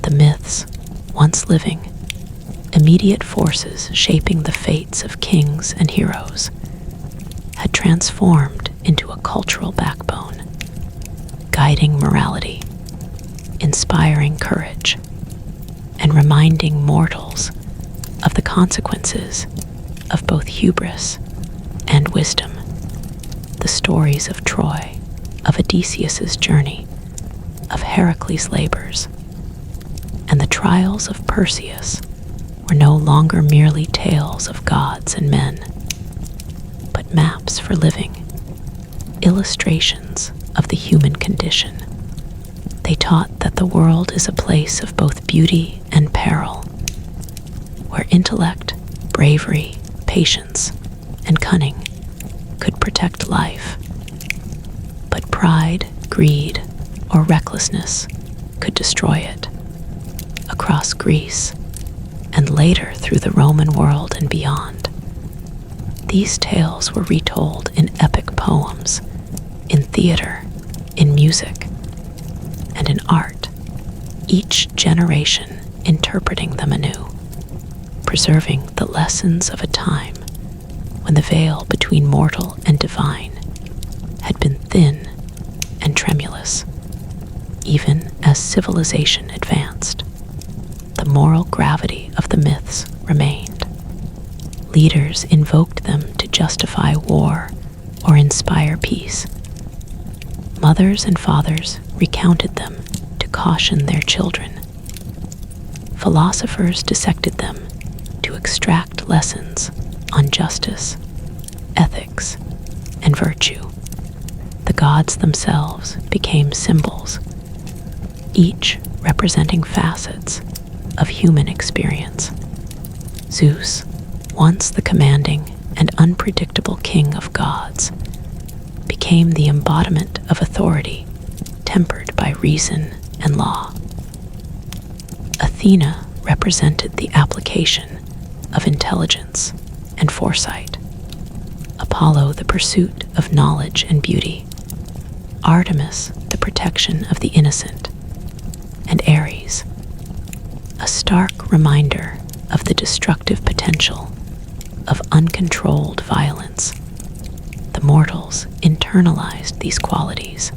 The myths, once living, immediate forces shaping the fates of kings and heroes, had transformed into a cultural backbone, guiding morality, inspiring courage, and reminding mortals of the consequences of both hubris and wisdom. The stories of Troy, of Odysseus's journey, of Heracles' labors, and the trials of Perseus were no longer merely tales of gods and men, but maps for living, illustrations of the human condition. They taught that the world is a place of both beauty and peril, where intellect, bravery, patience, and cunning could protect life, but pride, greed, or recklessness could destroy it. Across Greece, and later through the Roman world and beyond, these tales were retold in epic poems, in theater, in music, and in art, each generation interpreting them anew, preserving the lessons of a time when the veil between mortal and divine had been thin and tremulous. Even as civilization advanced, the moral gravity of the myths remained. Leaders invoked them to justify war or inspire peace. Mothers and fathers recounted them to caution their children. Philosophers dissected them to extract lessons on justice, ethics, and virtue. The gods themselves became symbols, each representing facets of human experience. Zeus, once the commanding and unpredictable king of gods, became the embodiment of authority tempered by reason and law. Athena represented the application of intelligence and foresight. Apollo, the pursuit of knowledge and beauty. Artemis, the protection of the innocent. And Ares, a stark reminder of the destructive potential of uncontrolled violence. The mortals internalized these qualities,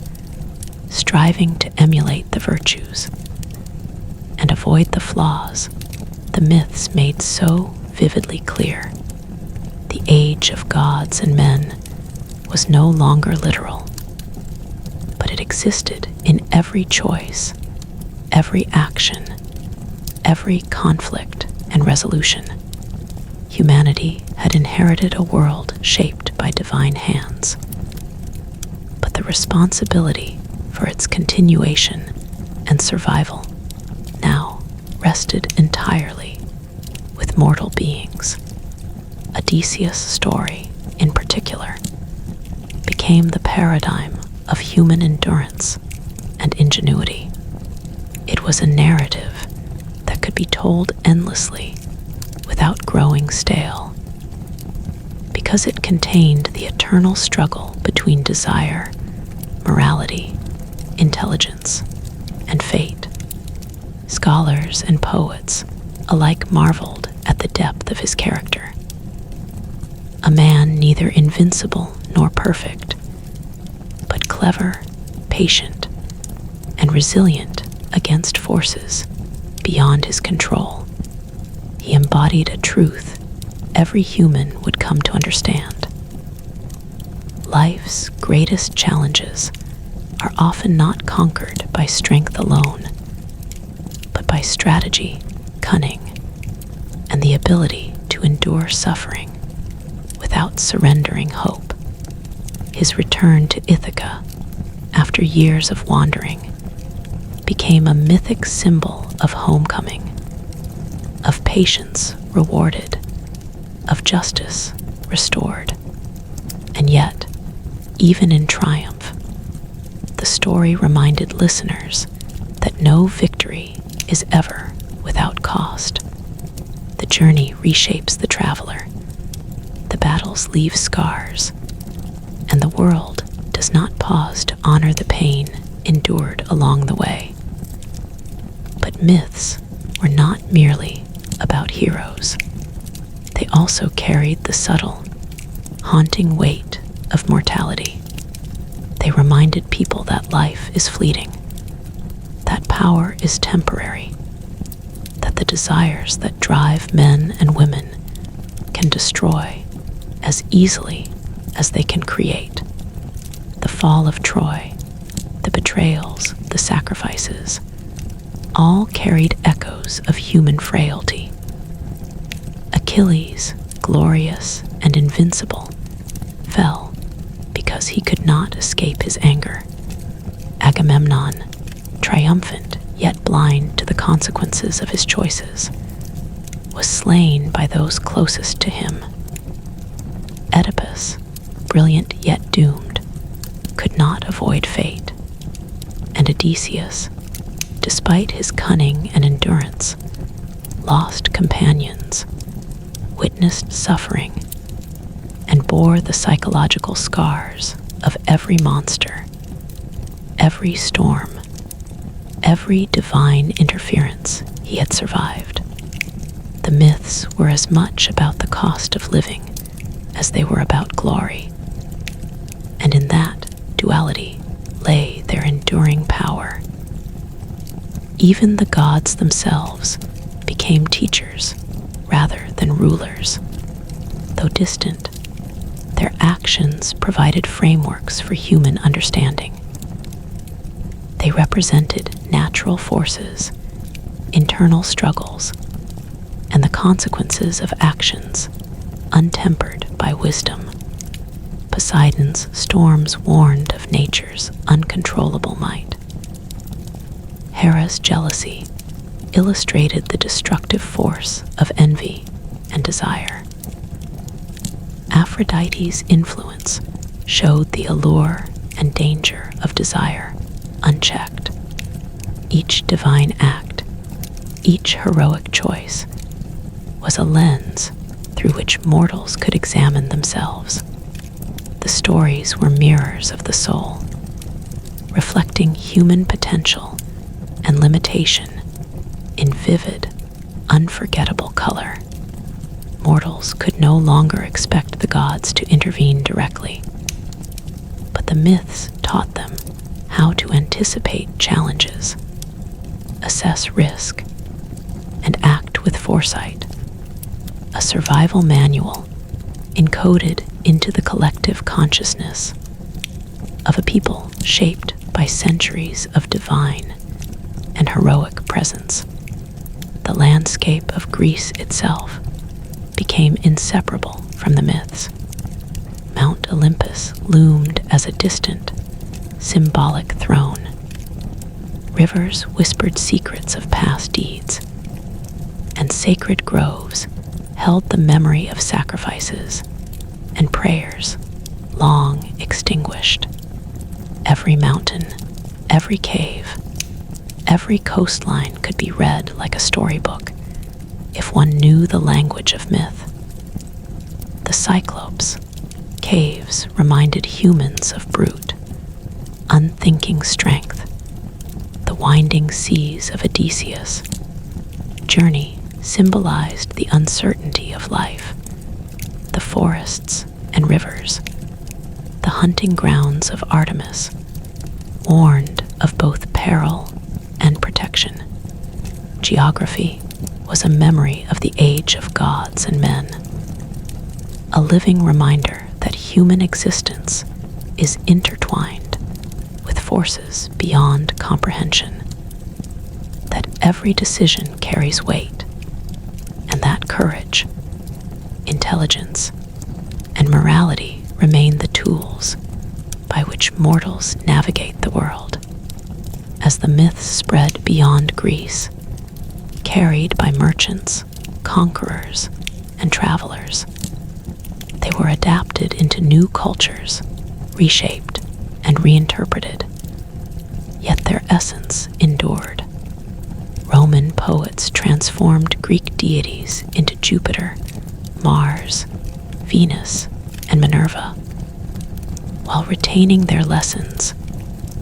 striving to emulate the virtues and avoid the flaws the myths made so vividly clear. The age of gods and men was no longer literal, but it existed in every choice, every action, every conflict and resolution. Humanity had inherited a world shaped by divine hands, but the responsibility for its continuation and survival now rested entirely with mortal beings. Odysseus' story, in particular, became the paradigm of human endurance and ingenuity. It was a narrative that could be told endlessly without growing stale, because it contained the eternal struggle between desire, morality, intelligence, and fate. Scholars and poets alike marveled at the depth of his character. A man neither invincible nor perfect, but clever, patient, and resilient against forces beyond his control. He embodied a truth every human would come to understand. Life's greatest challenges are often not conquered by strength alone, but by strategy, cunning, and the ability to endure suffering without surrendering hope. His return to Ithaca, after years of wandering, became a mythic symbol of homecoming, of patience rewarded, of justice restored. And yet, even in triumph, the story reminded listeners that no victory is ever without cost. The journey reshapes the traveler, the battles leave scars, and the world does not pause to honor the pain endured along the way. But myths were not merely about heroes. They also carried the subtle, haunting weight of mortality. They reminded people that life is fleeting, that power is temporary, that the desires that drive men and women can destroy as easily as they can create. The fall of Troy, the betrayals, the sacrifices, all carried echoes of human frailty. Achilles, glorious and invincible, fell because he could not escape his anger. Agamemnon, triumphant yet blind to the consequences of his choices, was slain by those closest to him. Oedipus, brilliant yet doomed, could not avoid fate. And Odysseus, despite his cunning and endurance, lost companions, witnessed suffering, and bore the psychological scars of every monster, every storm, every divine interference he had survived. The myths were as much about the cost of living as they were about glory, and in that duality lay their enduring power. Even the gods themselves became teachers rather than rulers. Though distant, their actions provided frameworks for human understanding. They represented natural forces, internal struggles, and the consequences of actions untempered by wisdom. Poseidon's storms warned of nature's uncontrollable might. Hera's jealousy illustrated the destructive force of envy and desire. Aphrodite's influence showed the allure and danger of desire unchecked. Each divine act, each heroic choice, was a lens through which mortals could examine themselves. The stories were mirrors of the soul, reflecting human potential and limitation in vivid, unforgettable color. Mortals could no longer expect the gods to intervene directly. the myths taught them how to anticipate challenges, assess risk, and act with foresight. A survival manual encoded into the collective consciousness of a people shaped by centuries of divine and heroic presence. The landscape of Greece itself became inseparable from the myths. Mount Olympus loomed as a distant, symbolic throne. Rivers whispered secrets of past deeds, and sacred groves held the memory of sacrifices and prayers long extinguished. Every mountain, every cave, every coastline could be read like a storybook if one knew the language of myth. The Cyclops caves reminded humans of brute, unthinking strength. The winding seas of Odysseus' journey symbolized the uncertainty of life. The forests and rivers, the hunting grounds of Artemis, warned of both peril and protection. Geography was a memory of the age of gods and men, a living reminder that human existence is intertwined with forces beyond comprehension, that every decision carries weight, and that courage, intelligence, and morality remain the tools by which mortals navigate the world. As the myths spread beyond Greece, carried by merchants, conquerors, and travelers, they were adapted into new cultures, reshaped and reinterpreted, yet their essence endured. Roman poets transformed Greek deities into Jupiter, Mars, Venus, and Minerva, while retaining their lessons,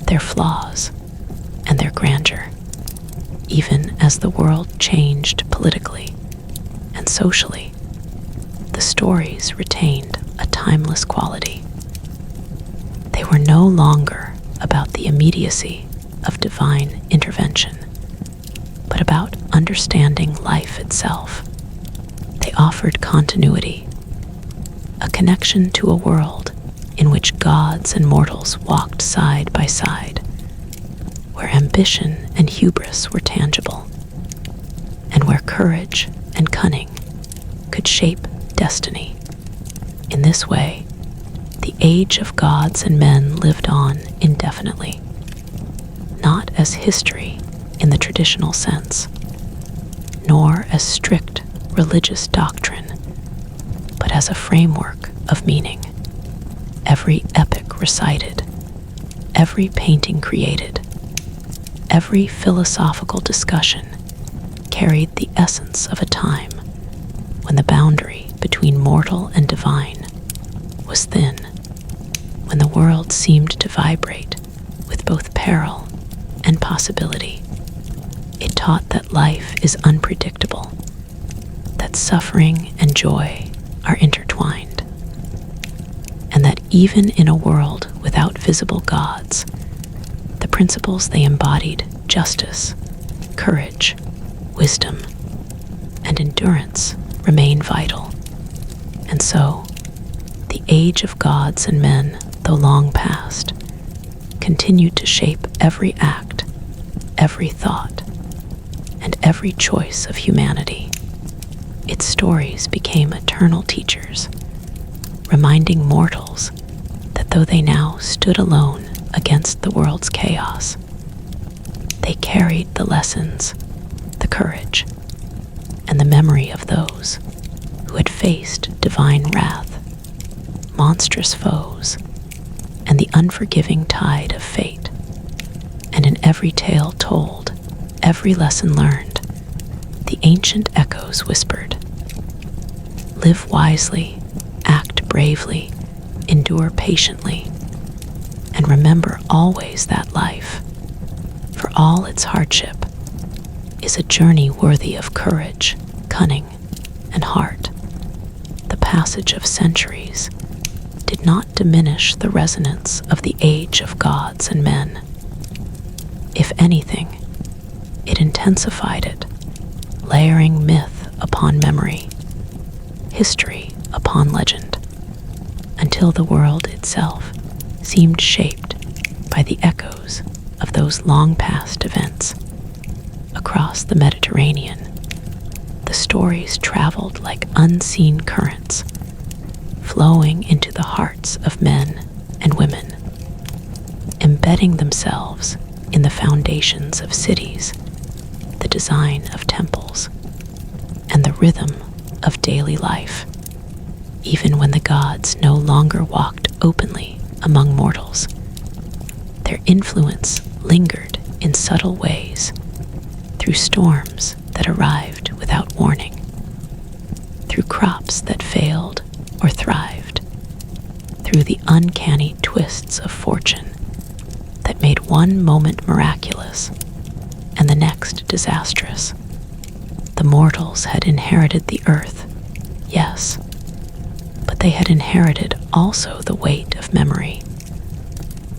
their flaws, and their grandeur. Even as the world changed politically and socially, the stories retained a timeless quality. They were no longer about the immediacy of divine intervention, but about understanding life itself. They offered continuity, a connection to a world in which gods and mortals walked side by side, where ambition and hubris were tangible, and where courage and cunning could shape destiny. In this way, the age of gods and men lived on indefinitely, not as history in the traditional sense, nor as strict religious doctrine, but as a framework of meaning. Every epic recited, every painting created, every philosophical discussion carried the essence of a time when the boundary between mortal and divine was thin, when the world seemed to vibrate with both peril and possibility. It taught that life is unpredictable, that suffering and joy are intertwined, and that even in a world without visible gods, the principles they embodied, justice, courage, wisdom, and endurance, remain vital. And so, the age of gods and men, though long past, continued to shape every act, every thought, and every choice of humanity. Its stories became eternal teachers, reminding mortals that though they now stood alone against the world's chaos, they carried the lessons, the courage, and the memory of those who had faced divine wrath, monstrous foes, and the unforgiving tide of fate. And in every tale told, every lesson learned, the ancient echoes whispered, "Live wisely, act bravely, endure patiently, and remember always that life, for all its hardship, is a journey worthy of courage, cunning, and heart." The passage of centuries did not diminish the resonance of the age of gods and men. If anything, it intensified it, layering myth upon memory, history upon legend, until the world itself seemed shaped by the echoes of those long-past events. Across the Mediterranean, the stories traveled like unseen currents, flowing into the hearts of men and women, embedding themselves in the foundations of cities, the design of temples, and the rhythm of daily life, even when the gods no longer walked openly among mortals. Their influence lingered in subtle ways, through storms that arrived without warning, through crops that failed or thrived, through the uncanny twists of fortune that made one moment miraculous and the next disastrous. The mortals had inherited the earth, yes, but they had inherited also the weight of memory,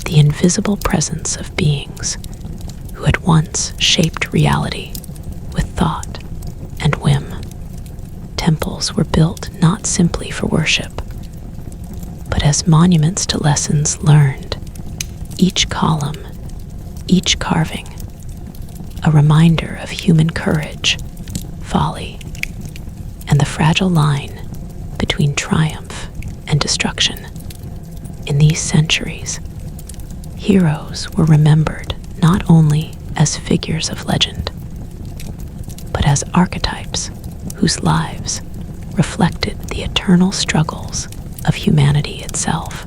the invisible presence of beings who had once shaped reality with thought and whim. Temples were built not simply for worship, but as monuments to lessons learned, each column, each carving, a reminder of human courage, folly, and the fragile line between triumph and destruction. In these centuries, heroes were remembered not only as figures of legend, but as archetypes whose lives reflected the eternal struggles of humanity itself.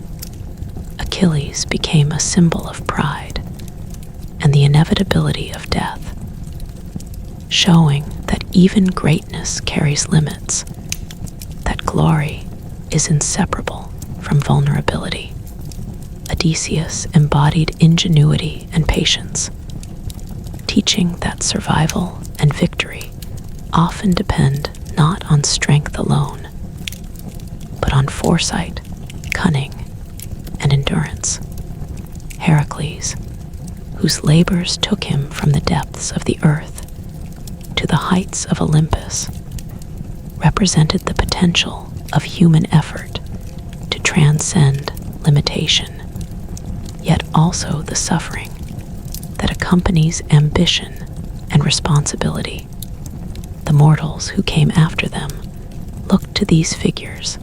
Achilles became a symbol of pride and the inevitability of death, showing that even greatness carries limits, that glory is inseparable from vulnerability. Odysseus embodied ingenuity and patience, teaching that survival and victory often depend not on strength alone, but on foresight, cunning, and endurance. Heracles, whose labors took him from the depths of the earth to the heights of Olympus, represented the potential of human effort to transcend limitation, yet also the suffering that accompanies ambition and responsibility. The mortals who came after them looked to these figures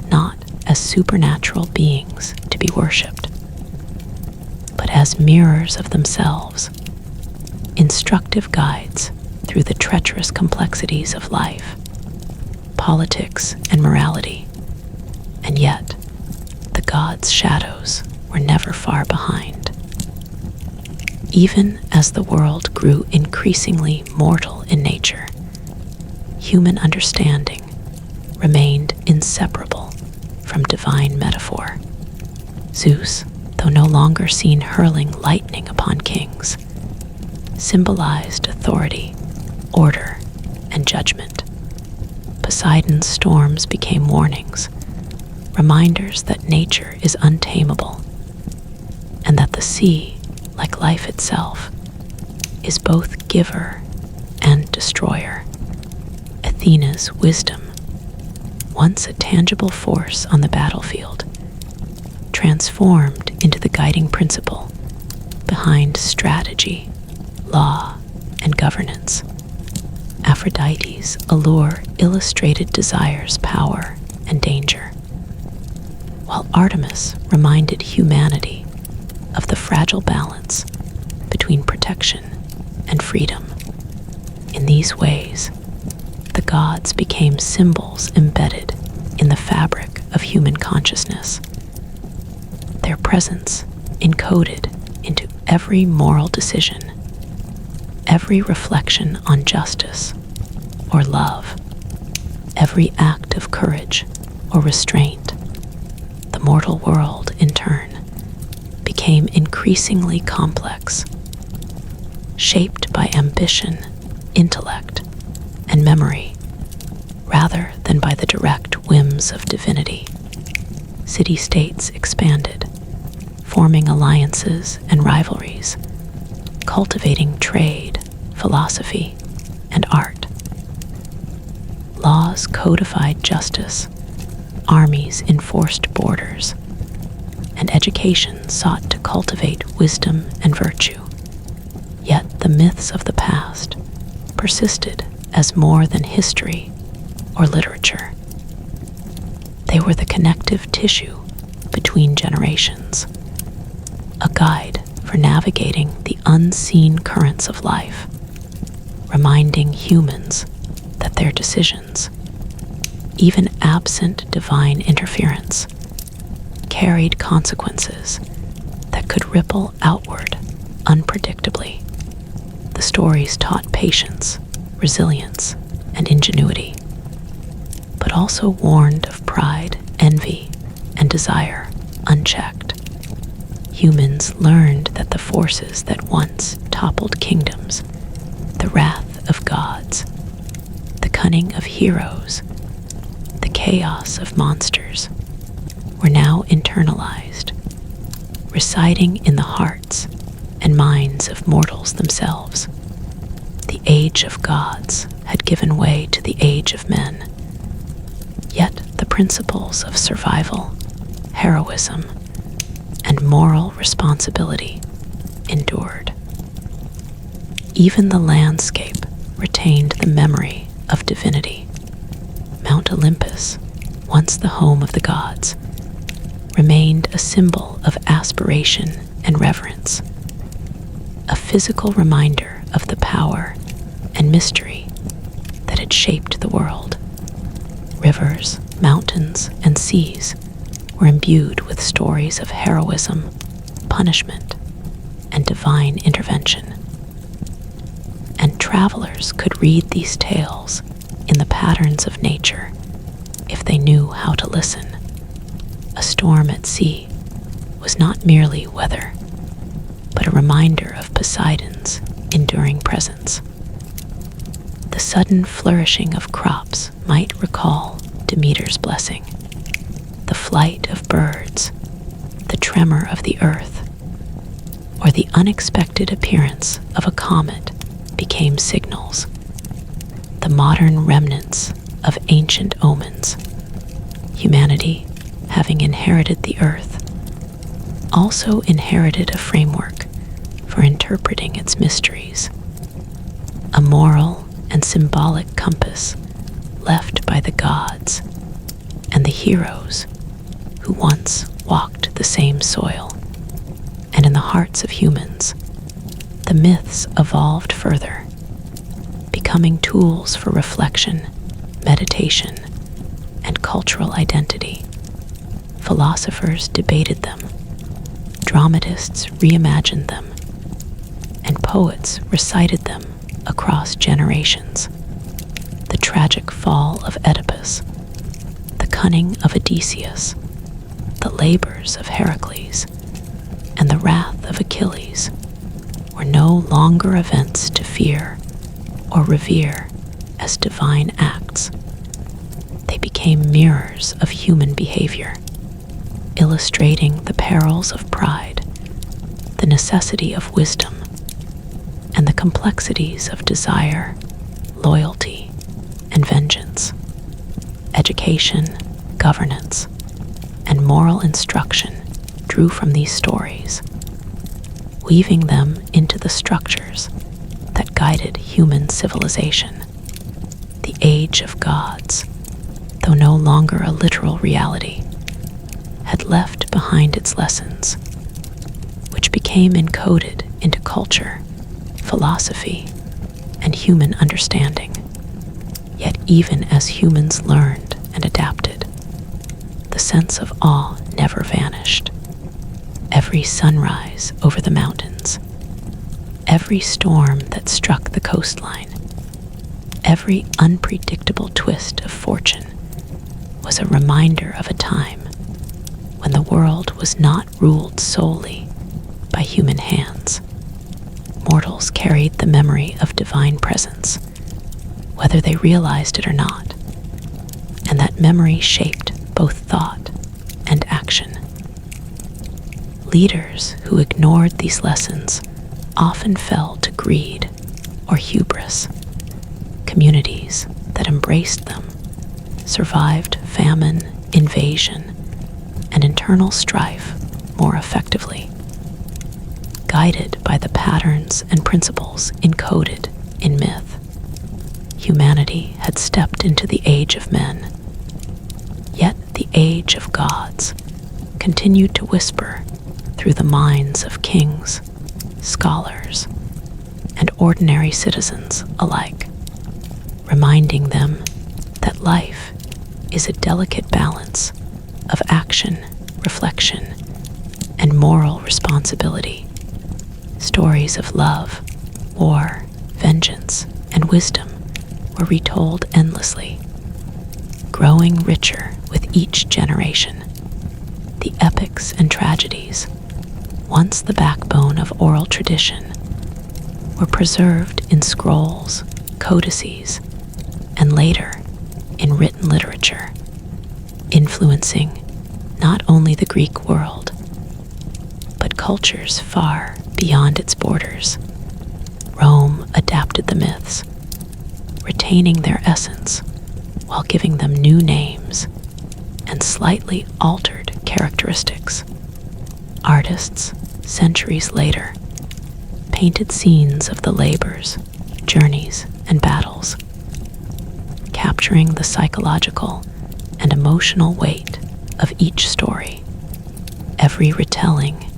not as supernatural beings to be worshipped, but as mirrors of themselves, instructive guides through the treacherous complexities of life, politics, and morality. And yet, the gods' shadows were never far behind. Even as the world grew increasingly mortal in nature, human understanding remained inseparable from divine metaphor. Zeus, though no longer seen hurling lightning upon kings, symbolized authority, order, and judgment. Poseidon's storms became warnings, reminders that nature is untamable, and that the sea, like life itself, is both giver and destroyer. Athena's wisdom, once a tangible force on the battlefield, transformed into the guiding principle behind strategy, law, and governance. Aphrodite's allure illustrated desire's power and danger, while Artemis reminded humanity of the fragile balance between protection and freedom. In these ways, the gods became symbols embedded in the fabric of human consciousness, their presence encoded into every moral decision, every reflection on justice or love, every act of courage or restraint. The mortal world, in turn, became increasingly complex, shaped by ambition, intellect, and memory, rather than by the direct whims of divinity. city-states expanded, forming alliances and rivalries, cultivating trade, philosophy, and art. Laws codified justice, armies enforced borders, and education sought to cultivate wisdom and virtue. Yet the myths of the past persisted as more than history or literature. They were the connective tissue between generations, a guide for navigating the unseen currents of life, reminding humans that their decisions, even absent divine interference, carried consequences that could ripple outward unpredictably. The stories taught patience, resilience, and ingenuity, but also warned of pride, envy, and desire unchecked. Humans learned that the forces that once toppled kingdoms, the wrath of gods, the cunning of heroes, the chaos of monsters, were now internalized, residing in the hearts and minds of mortals themselves. The age of gods had given way to the age of men, yet the principles of survival, heroism, and moral responsibility endured. Even the landscape retained the memory of divinity. Mount Olympus, once the home of the gods, remained a symbol of aspiration and reverence, a physical reminder of the power and mystery that had shaped the world. Rivers, mountains, and seas were imbued with stories of heroism, punishment, and divine intervention. And travelers could read these tales in the patterns of nature if they knew how to listen. A storm at sea was not merely weather, but a reminder of Poseidon's enduring presence. The sudden flourishing of crops might recall Demeter's blessing. The flight of birds, the tremor of the earth, or the unexpected appearance of a comet became signals, the modern remnants of ancient omens. Humanity, having inherited the earth, also inherited a framework for interpreting its mysteries, a moral and symbolic compass left by the gods and the heroes who once walked the same soil. And in the hearts of humans, the myths evolved further, becoming tools for reflection, meditation, and cultural identity. Philosophers debated them, dramatists reimagined them, and poets recited them across generations. The tragic fall of Oedipus, the cunning of Odysseus, the labors of Heracles, and the wrath of Achilles were no longer events to fear or revere as divine acts. They became mirrors of human behavior, illustrating the perils of pride, the necessity of wisdom, and the complexities of desire, loyalty, and vengeance. Education, governance, and moral instruction drew from these stories, weaving them into the structures that guided human civilization. The age of gods, though no longer a literal reality, had left behind its lessons, which became encoded into culture, philosophy, and human understanding. Yet even as humans learned and adapted, the sense of awe never vanished. Every sunrise over the mountains, every storm that struck the coastline, every unpredictable twist of fortune was a reminder of a time when the world was not ruled solely by human hands. Mortals carried the memory of divine presence, whether they realized it or not, and that memory shaped both thought and action. Leaders who ignored these lessons often fell to greed or hubris. Communities that embraced them survived famine, invasion, and internal strife more effectively. Guided by the patterns and principles encoded in myth, humanity had stepped into the age of men. Yet the age of gods continued to whisper through the minds of kings, scholars, and ordinary citizens alike, reminding them that life is a delicate balance of action, reflection, and moral responsibility. Stories of love, war, vengeance, and wisdom were retold endlessly, growing richer with each generation. The epics and tragedies, once the backbone of oral tradition, were preserved in scrolls, codices, and later in written literature, influencing not only the Greek world, but cultures far beyond its borders. Rome adapted the myths, retaining their essence while giving them new names and slightly altered characteristics. Artists, centuries later, painted scenes of the labors, journeys, and battles, capturing the psychological and emotional weight of each story. Every retelling,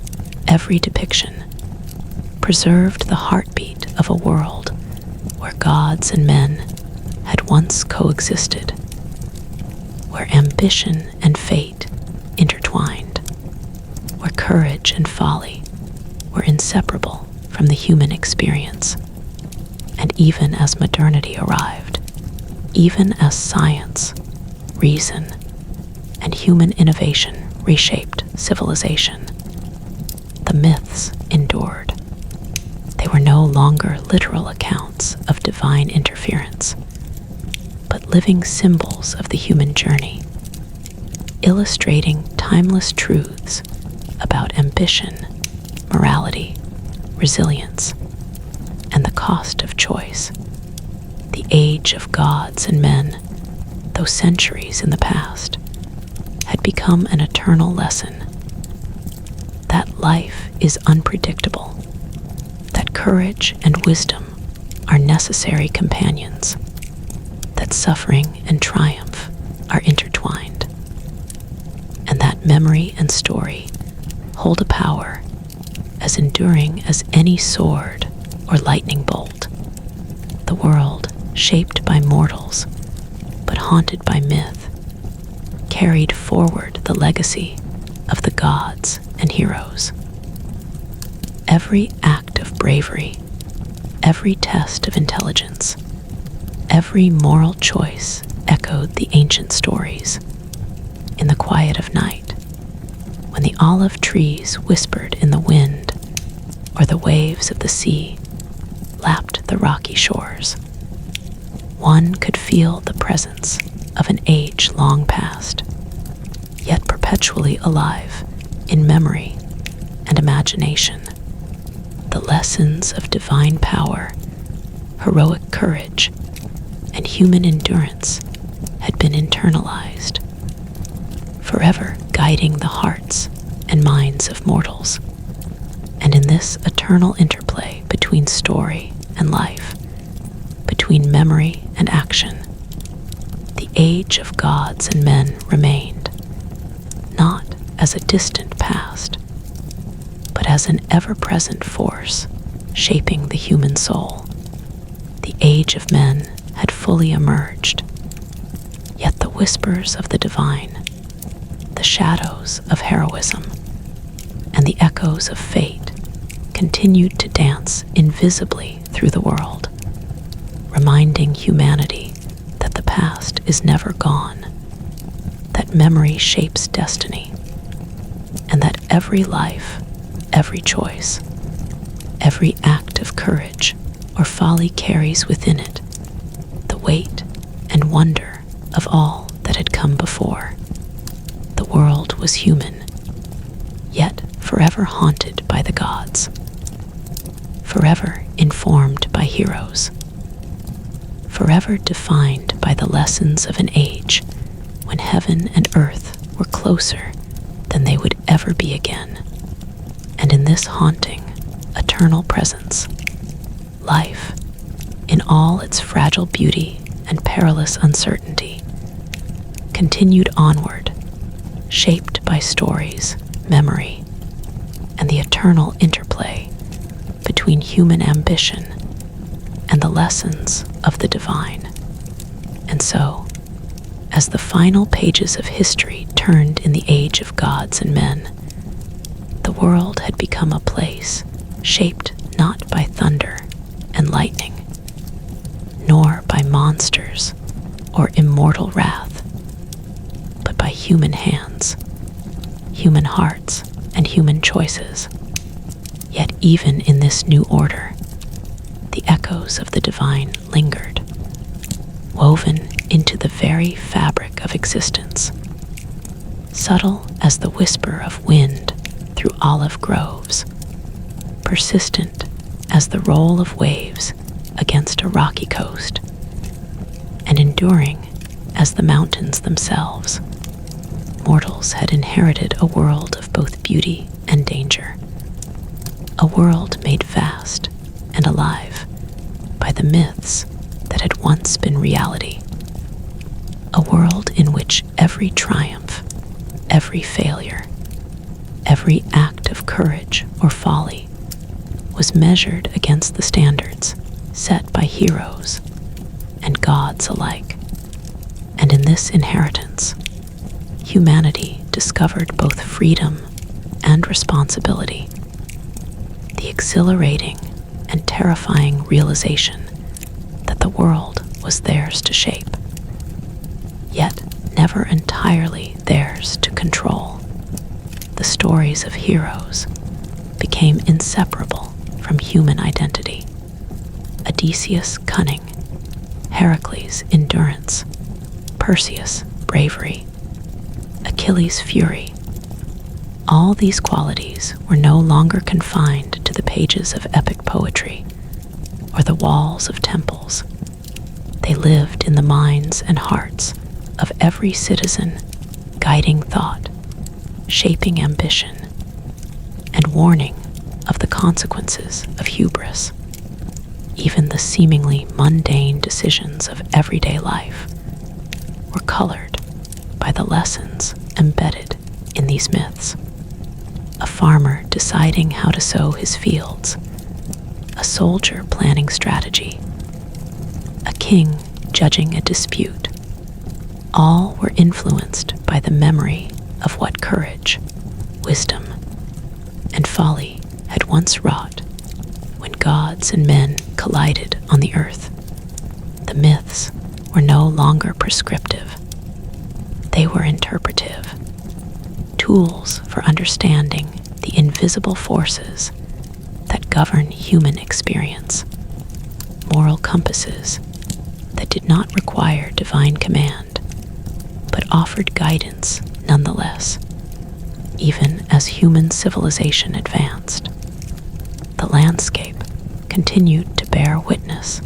every depiction, preserved the heartbeat of a world where gods and men had once coexisted, where ambition and fate intertwined, where courage and folly were inseparable from the human experience. And even as modernity arrived, even as science, reason, and human innovation reshaped civilization, the myths endured. They were no longer literal accounts of divine interference, but living symbols of the human journey, illustrating timeless truths about ambition, morality, resilience, and the cost of choice. The age of gods and men, though centuries in the past, had become an eternal lesson that life is unpredictable, that courage and wisdom are necessary companions, that suffering and triumph are intertwined, and that memory and story hold a power as enduring as any sword or lightning bolt. The world, shaped by mortals, but haunted by myth, carried forward the legacy of the gods and heroes. Every act of bravery, every test of intelligence, every moral choice echoed the ancient stories. In the quiet of night, when the olive trees whispered in the wind, or the waves of the sea lapped the rocky shores, one could feel the presence of an age long past, yet perpetually alive in memory and imagination. The lessons of divine power, heroic courage, and human endurance had been internalized, forever guiding the hearts and minds of mortals. And in this eternal interplay between story and life, between memory and action, the age of gods and men remained, not as a distant past, but as an ever-present force shaping the human soul. The age of men had fully emerged, yet the whispers of the divine, the shadows of heroism, and the echoes of fate continued to dance invisibly through the world, reminding humanity that the past is never gone, that memory shapes destiny, and that every life, every choice, every act of courage or folly carries within it the weight and wonder of all that had come before. The world was human, yet forever haunted by the gods, forever informed by heroes, forever defined by the lessons of an age when heaven and earth were closer than they would ever be again. And in this haunting, eternal presence, life, in all its fragile beauty and perilous uncertainty, continued onward, shaped by stories, memory, and the eternal interplay between human ambition and the lessons of the divine. And so, as the final pages of history turned in the age of gods and men, the world had become a place shaped not by thunder and lightning, nor by monsters or immortal wrath, but by human hands, human hearts, and human choices. Yet even in this new order, the echoes of the divine lingered, woven into the very fabric of existence, subtle as the whisper of wind through olive groves, persistent as the roll of waves against a rocky coast, and enduring as the mountains themselves. Mortals had inherited a world of both beauty and danger, a world made vast and alive by the myths that had once been reality, a world in which every triumph, every failure, every act of courage or folly was measured against the standards set by heroes and gods alike. And in this inheritance, humanity discovered both freedom and responsibility, the exhilarating and terrifying realization that the world was theirs to shape, yet never entirely theirs to control. The stories of heroes became inseparable from human identity. Odysseus' cunning, Heracles' endurance, Perseus' bravery, Achilles' fury. All these qualities were no longer confined to the pages of epic poetry or the walls of temples. They lived in the minds and hearts of every citizen, guiding thought, shaping ambition, and warning of the consequences of hubris. Even the seemingly mundane decisions of everyday life were colored by the lessons embedded in these myths. A farmer deciding how to sow his fields, a soldier planning strategy, a king judging a dispute. All were influenced by the memory of what courage, wisdom, and folly had once wrought when gods and men collided on the earth. The myths were no longer prescriptive. They were interpretive, tools for understanding the invisible forces that govern human experience, moral compasses that did not require divine command, but offered guidance nonetheless, even as human civilization advanced. The landscape continued to bear witness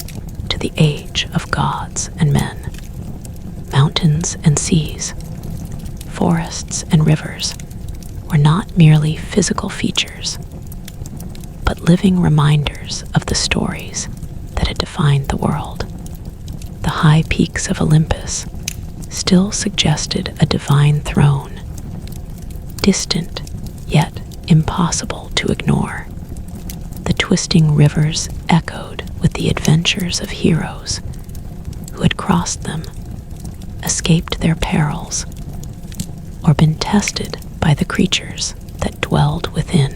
to the age of gods and men. Mountains and seas, forests and rivers were not merely physical features, but living reminders of the stories that had defined the world. The high peaks of Olympus still suggested a divine throne, distant yet impossible to ignore. The twisting rivers echoed with the adventures of heroes who had crossed them, escaped their perils, or been tested by the creatures that dwelled within.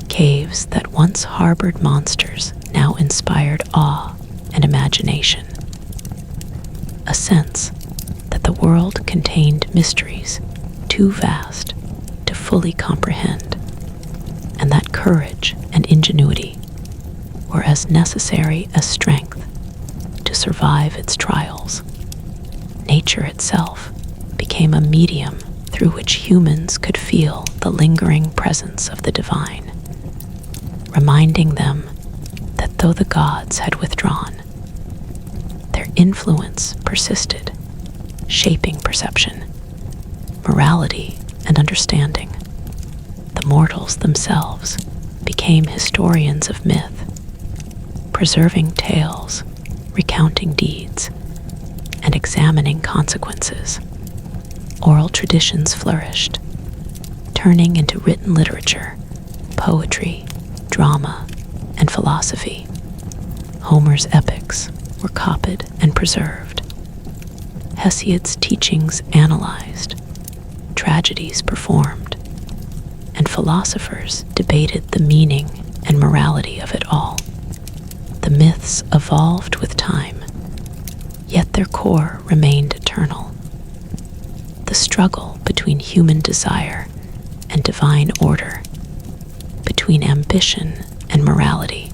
Caves that once harbored monsters now inspired awe and imagination. A sense that the world contained mysteries too vast to fully comprehend, and that courage and ingenuity were as necessary as strength to survive its trials. Nature itself became a medium through which humans could feel the lingering presence of the divine, reminding them that though the gods had withdrawn, their influence persisted, shaping perception, morality, and understanding. The mortals themselves became historians of myth, preserving tales, recounting deeds, and examining consequences. Oral traditions flourished, turning into written literature, poetry, drama, and philosophy. Homer's epics were copied and preserved, Hesiod's teachings analyzed, tragedies performed, and philosophers debated the meaning and morality of it all. The myths evolved with time, yet their core remained eternal. The struggle between human desire and divine order, between ambition and morality,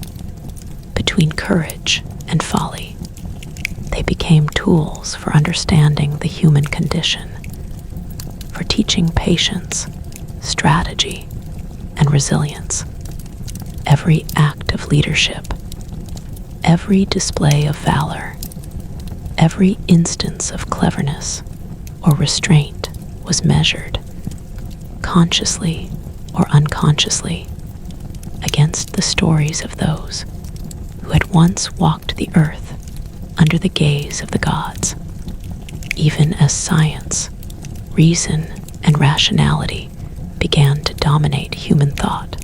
between courage and folly. They became tools for understanding the human condition, for teaching patience, strategy, and resilience. Every act of leadership, every display of valor, every instance of cleverness or restraint was measured, consciously or unconsciously, against the stories of those who had once walked the earth under the gaze of the gods. Even as science, reason, and rationality began to dominate human thought,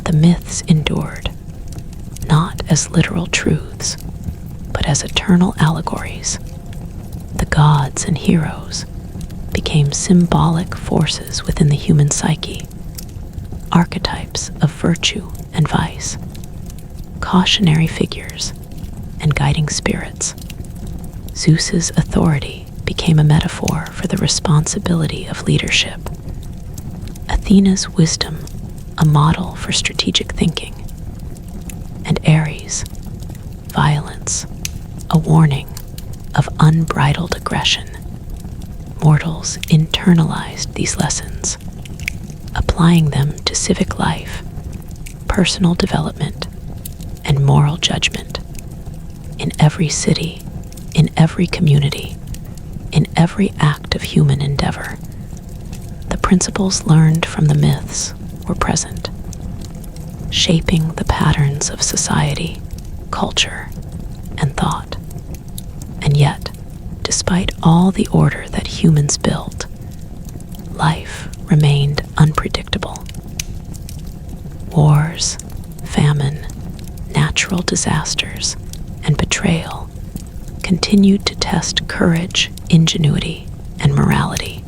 the myths endured, not as literal truths, but as eternal allegories. The gods and heroes became symbolic forces within the human psyche, archetypes of virtue and vice, cautionary figures, and guiding spirits. Zeus's authority became a metaphor for the responsibility of leadership, Athena's wisdom a model for strategic thinking, and Ares, violence, a warning of unbridled aggression. Mortals internalized these lessons, applying them to civic life, personal development, and moral judgment. In every city, in every community, in every act of human endeavor, the principles learned from the myths were present, shaping the patterns of society, culture, and thought. And yet, despite all the order that humans built, life remained unpredictable. Wars, famine, natural disasters, and betrayal continued to test courage, ingenuity, and morality.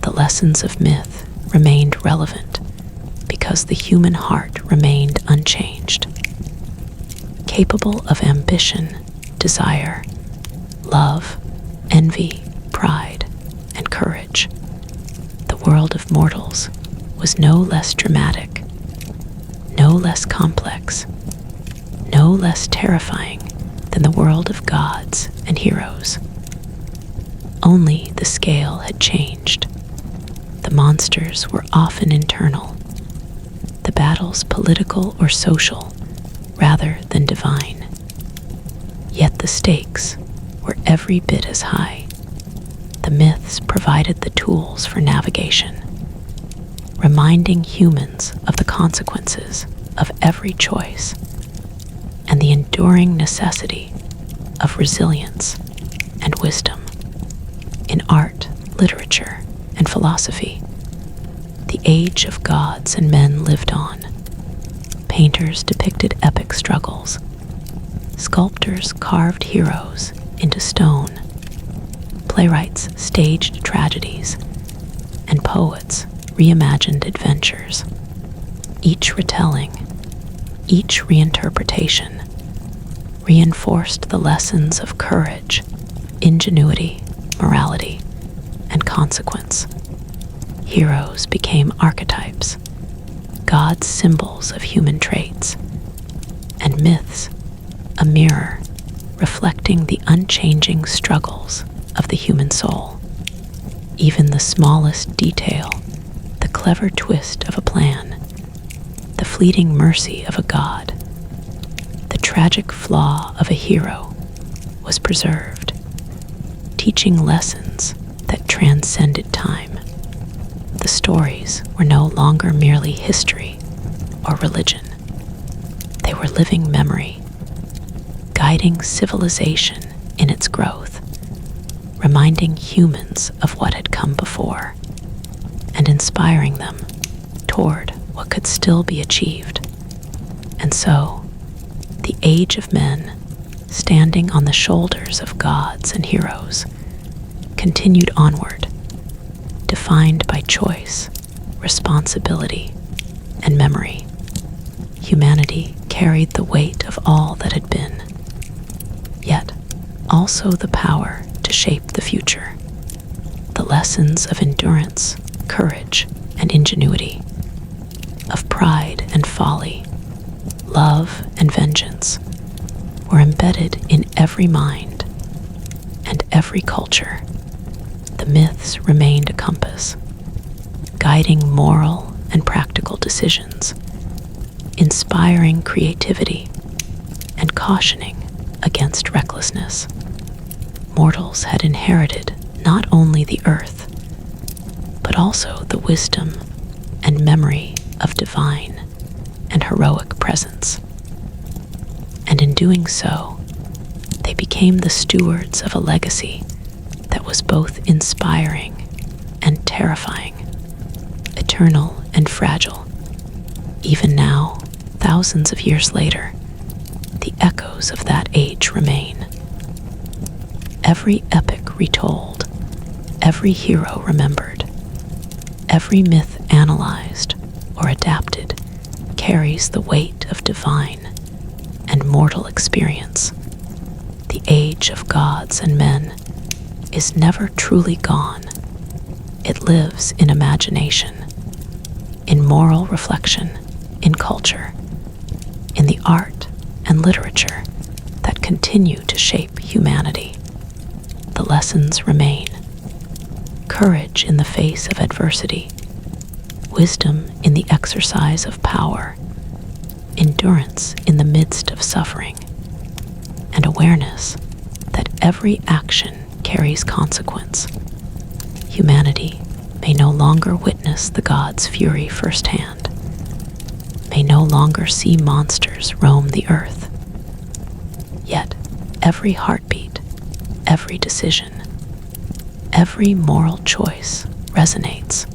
The lessons of myth remained relevant because the human heart remained unchanged, capable of ambition, desire, love, envy, pride, and courage. The world of mortals was no less dramatic, no less complex, no less terrifying than the world of gods and heroes. Only the scale had changed. The monsters were often internal, the battles political or social rather than divine. Yet the stakes were every bit as high. The myths provided the tools for navigation, reminding humans of the consequences of every choice and the enduring necessity of resilience and wisdom. In art, literature, and philosophy, the age of gods and men lived on. Painters depicted epic struggles. Sculptors carved heroes into stone. Playwrights staged tragedies, and poets reimagined adventures. Each retelling, each reinterpretation reinforced the lessons of courage, ingenuity, morality, and consequence. Heroes became archetypes, gods symbols of human traits, and myths a mirror reflecting the unchanging struggles of the human soul. Even the smallest detail, the clever twist of a plan, the fleeting mercy of a god, the tragic flaw of a hero was preserved, teaching lessons that transcended time. The stories were no longer merely history or religion. They were living memory, guiding civilization in its growth, reminding humans of what had come before, and inspiring them toward what could still be achieved. And so, the age of men, standing on the shoulders of gods and heroes, continued onward, defined by choice, responsibility, and memory. Humanity carried the weight of all that had been, yet also the power to shape the future. The lessons of endurance, courage, and ingenuity, of pride and folly, love and vengeance, were embedded in every mind and every culture. The myths remained a compass, guiding moral and practical decisions, inspiring creativity, and cautioning against recklessness. Mortals had inherited not only the earth, but also the wisdom and memory of divine and heroic presence. And in doing so, they became the stewards of a legacy that was both inspiring and terrifying, eternal and fragile. Even now, thousands of years later, the echoes of that age remain. Every epic retold, every hero remembered, every myth analyzed or adapted carries the weight of divine and mortal experience. The age of gods and men is never truly gone. It lives in imagination, in moral reflection, in culture, in the art and literature that continue to shape humanity. The lessons remain: courage in the face of adversity, wisdom in the exercise of power, endurance in the midst of suffering, and awareness that every action carries consequence. Humanity may no longer witness the gods' fury firsthand, may no longer see monsters roam the earth. Yet every heartbeat, every decision, every moral choice resonates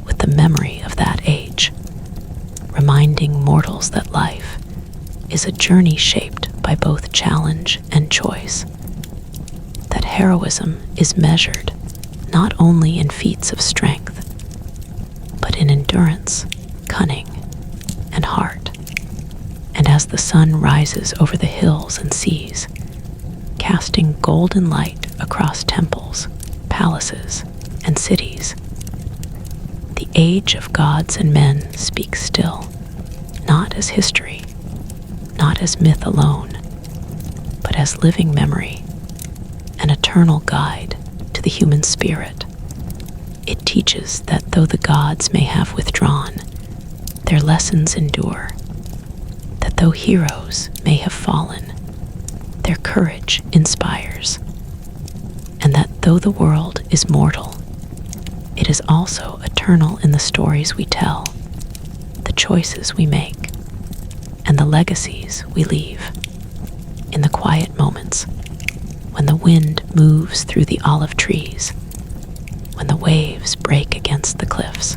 with the memory of that age, reminding mortals that life is a journey shaped by both challenge and choice, that heroism is measured not only in feats of strength, but in endurance, cunning, and heart. And as the sun rises over the hills and seas, casting golden light across temples, palaces, and cities, the age of gods and men speaks still, not as history, not as myth alone, but as living memory, an eternal guide to the human spirit. It teaches that though the gods may have withdrawn, their lessons endure, that though heroes may have fallen, their courage inspires, and that though the world is mortal, it is also eternal in the stories we tell, the choices we make, and the legacies we leave. In the quiet moments, when the wind moves through the olive trees, when the waves break against the cliffs,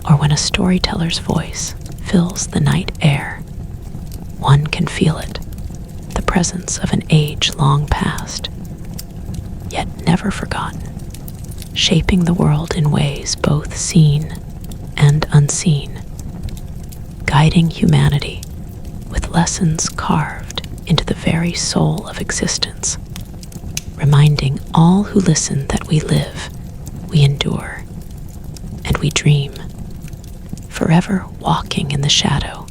or when a storyteller's voice fills the night air, one can feel it, the presence of an age long past, yet never forgotten, shaping the world in ways both seen and unseen, guiding humanity with lessons carved into the very soul of existence, reminding all who listen that we live, we endure, and we dream, forever walking in the shadow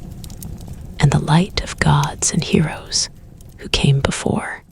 and the light of gods and heroes who came before.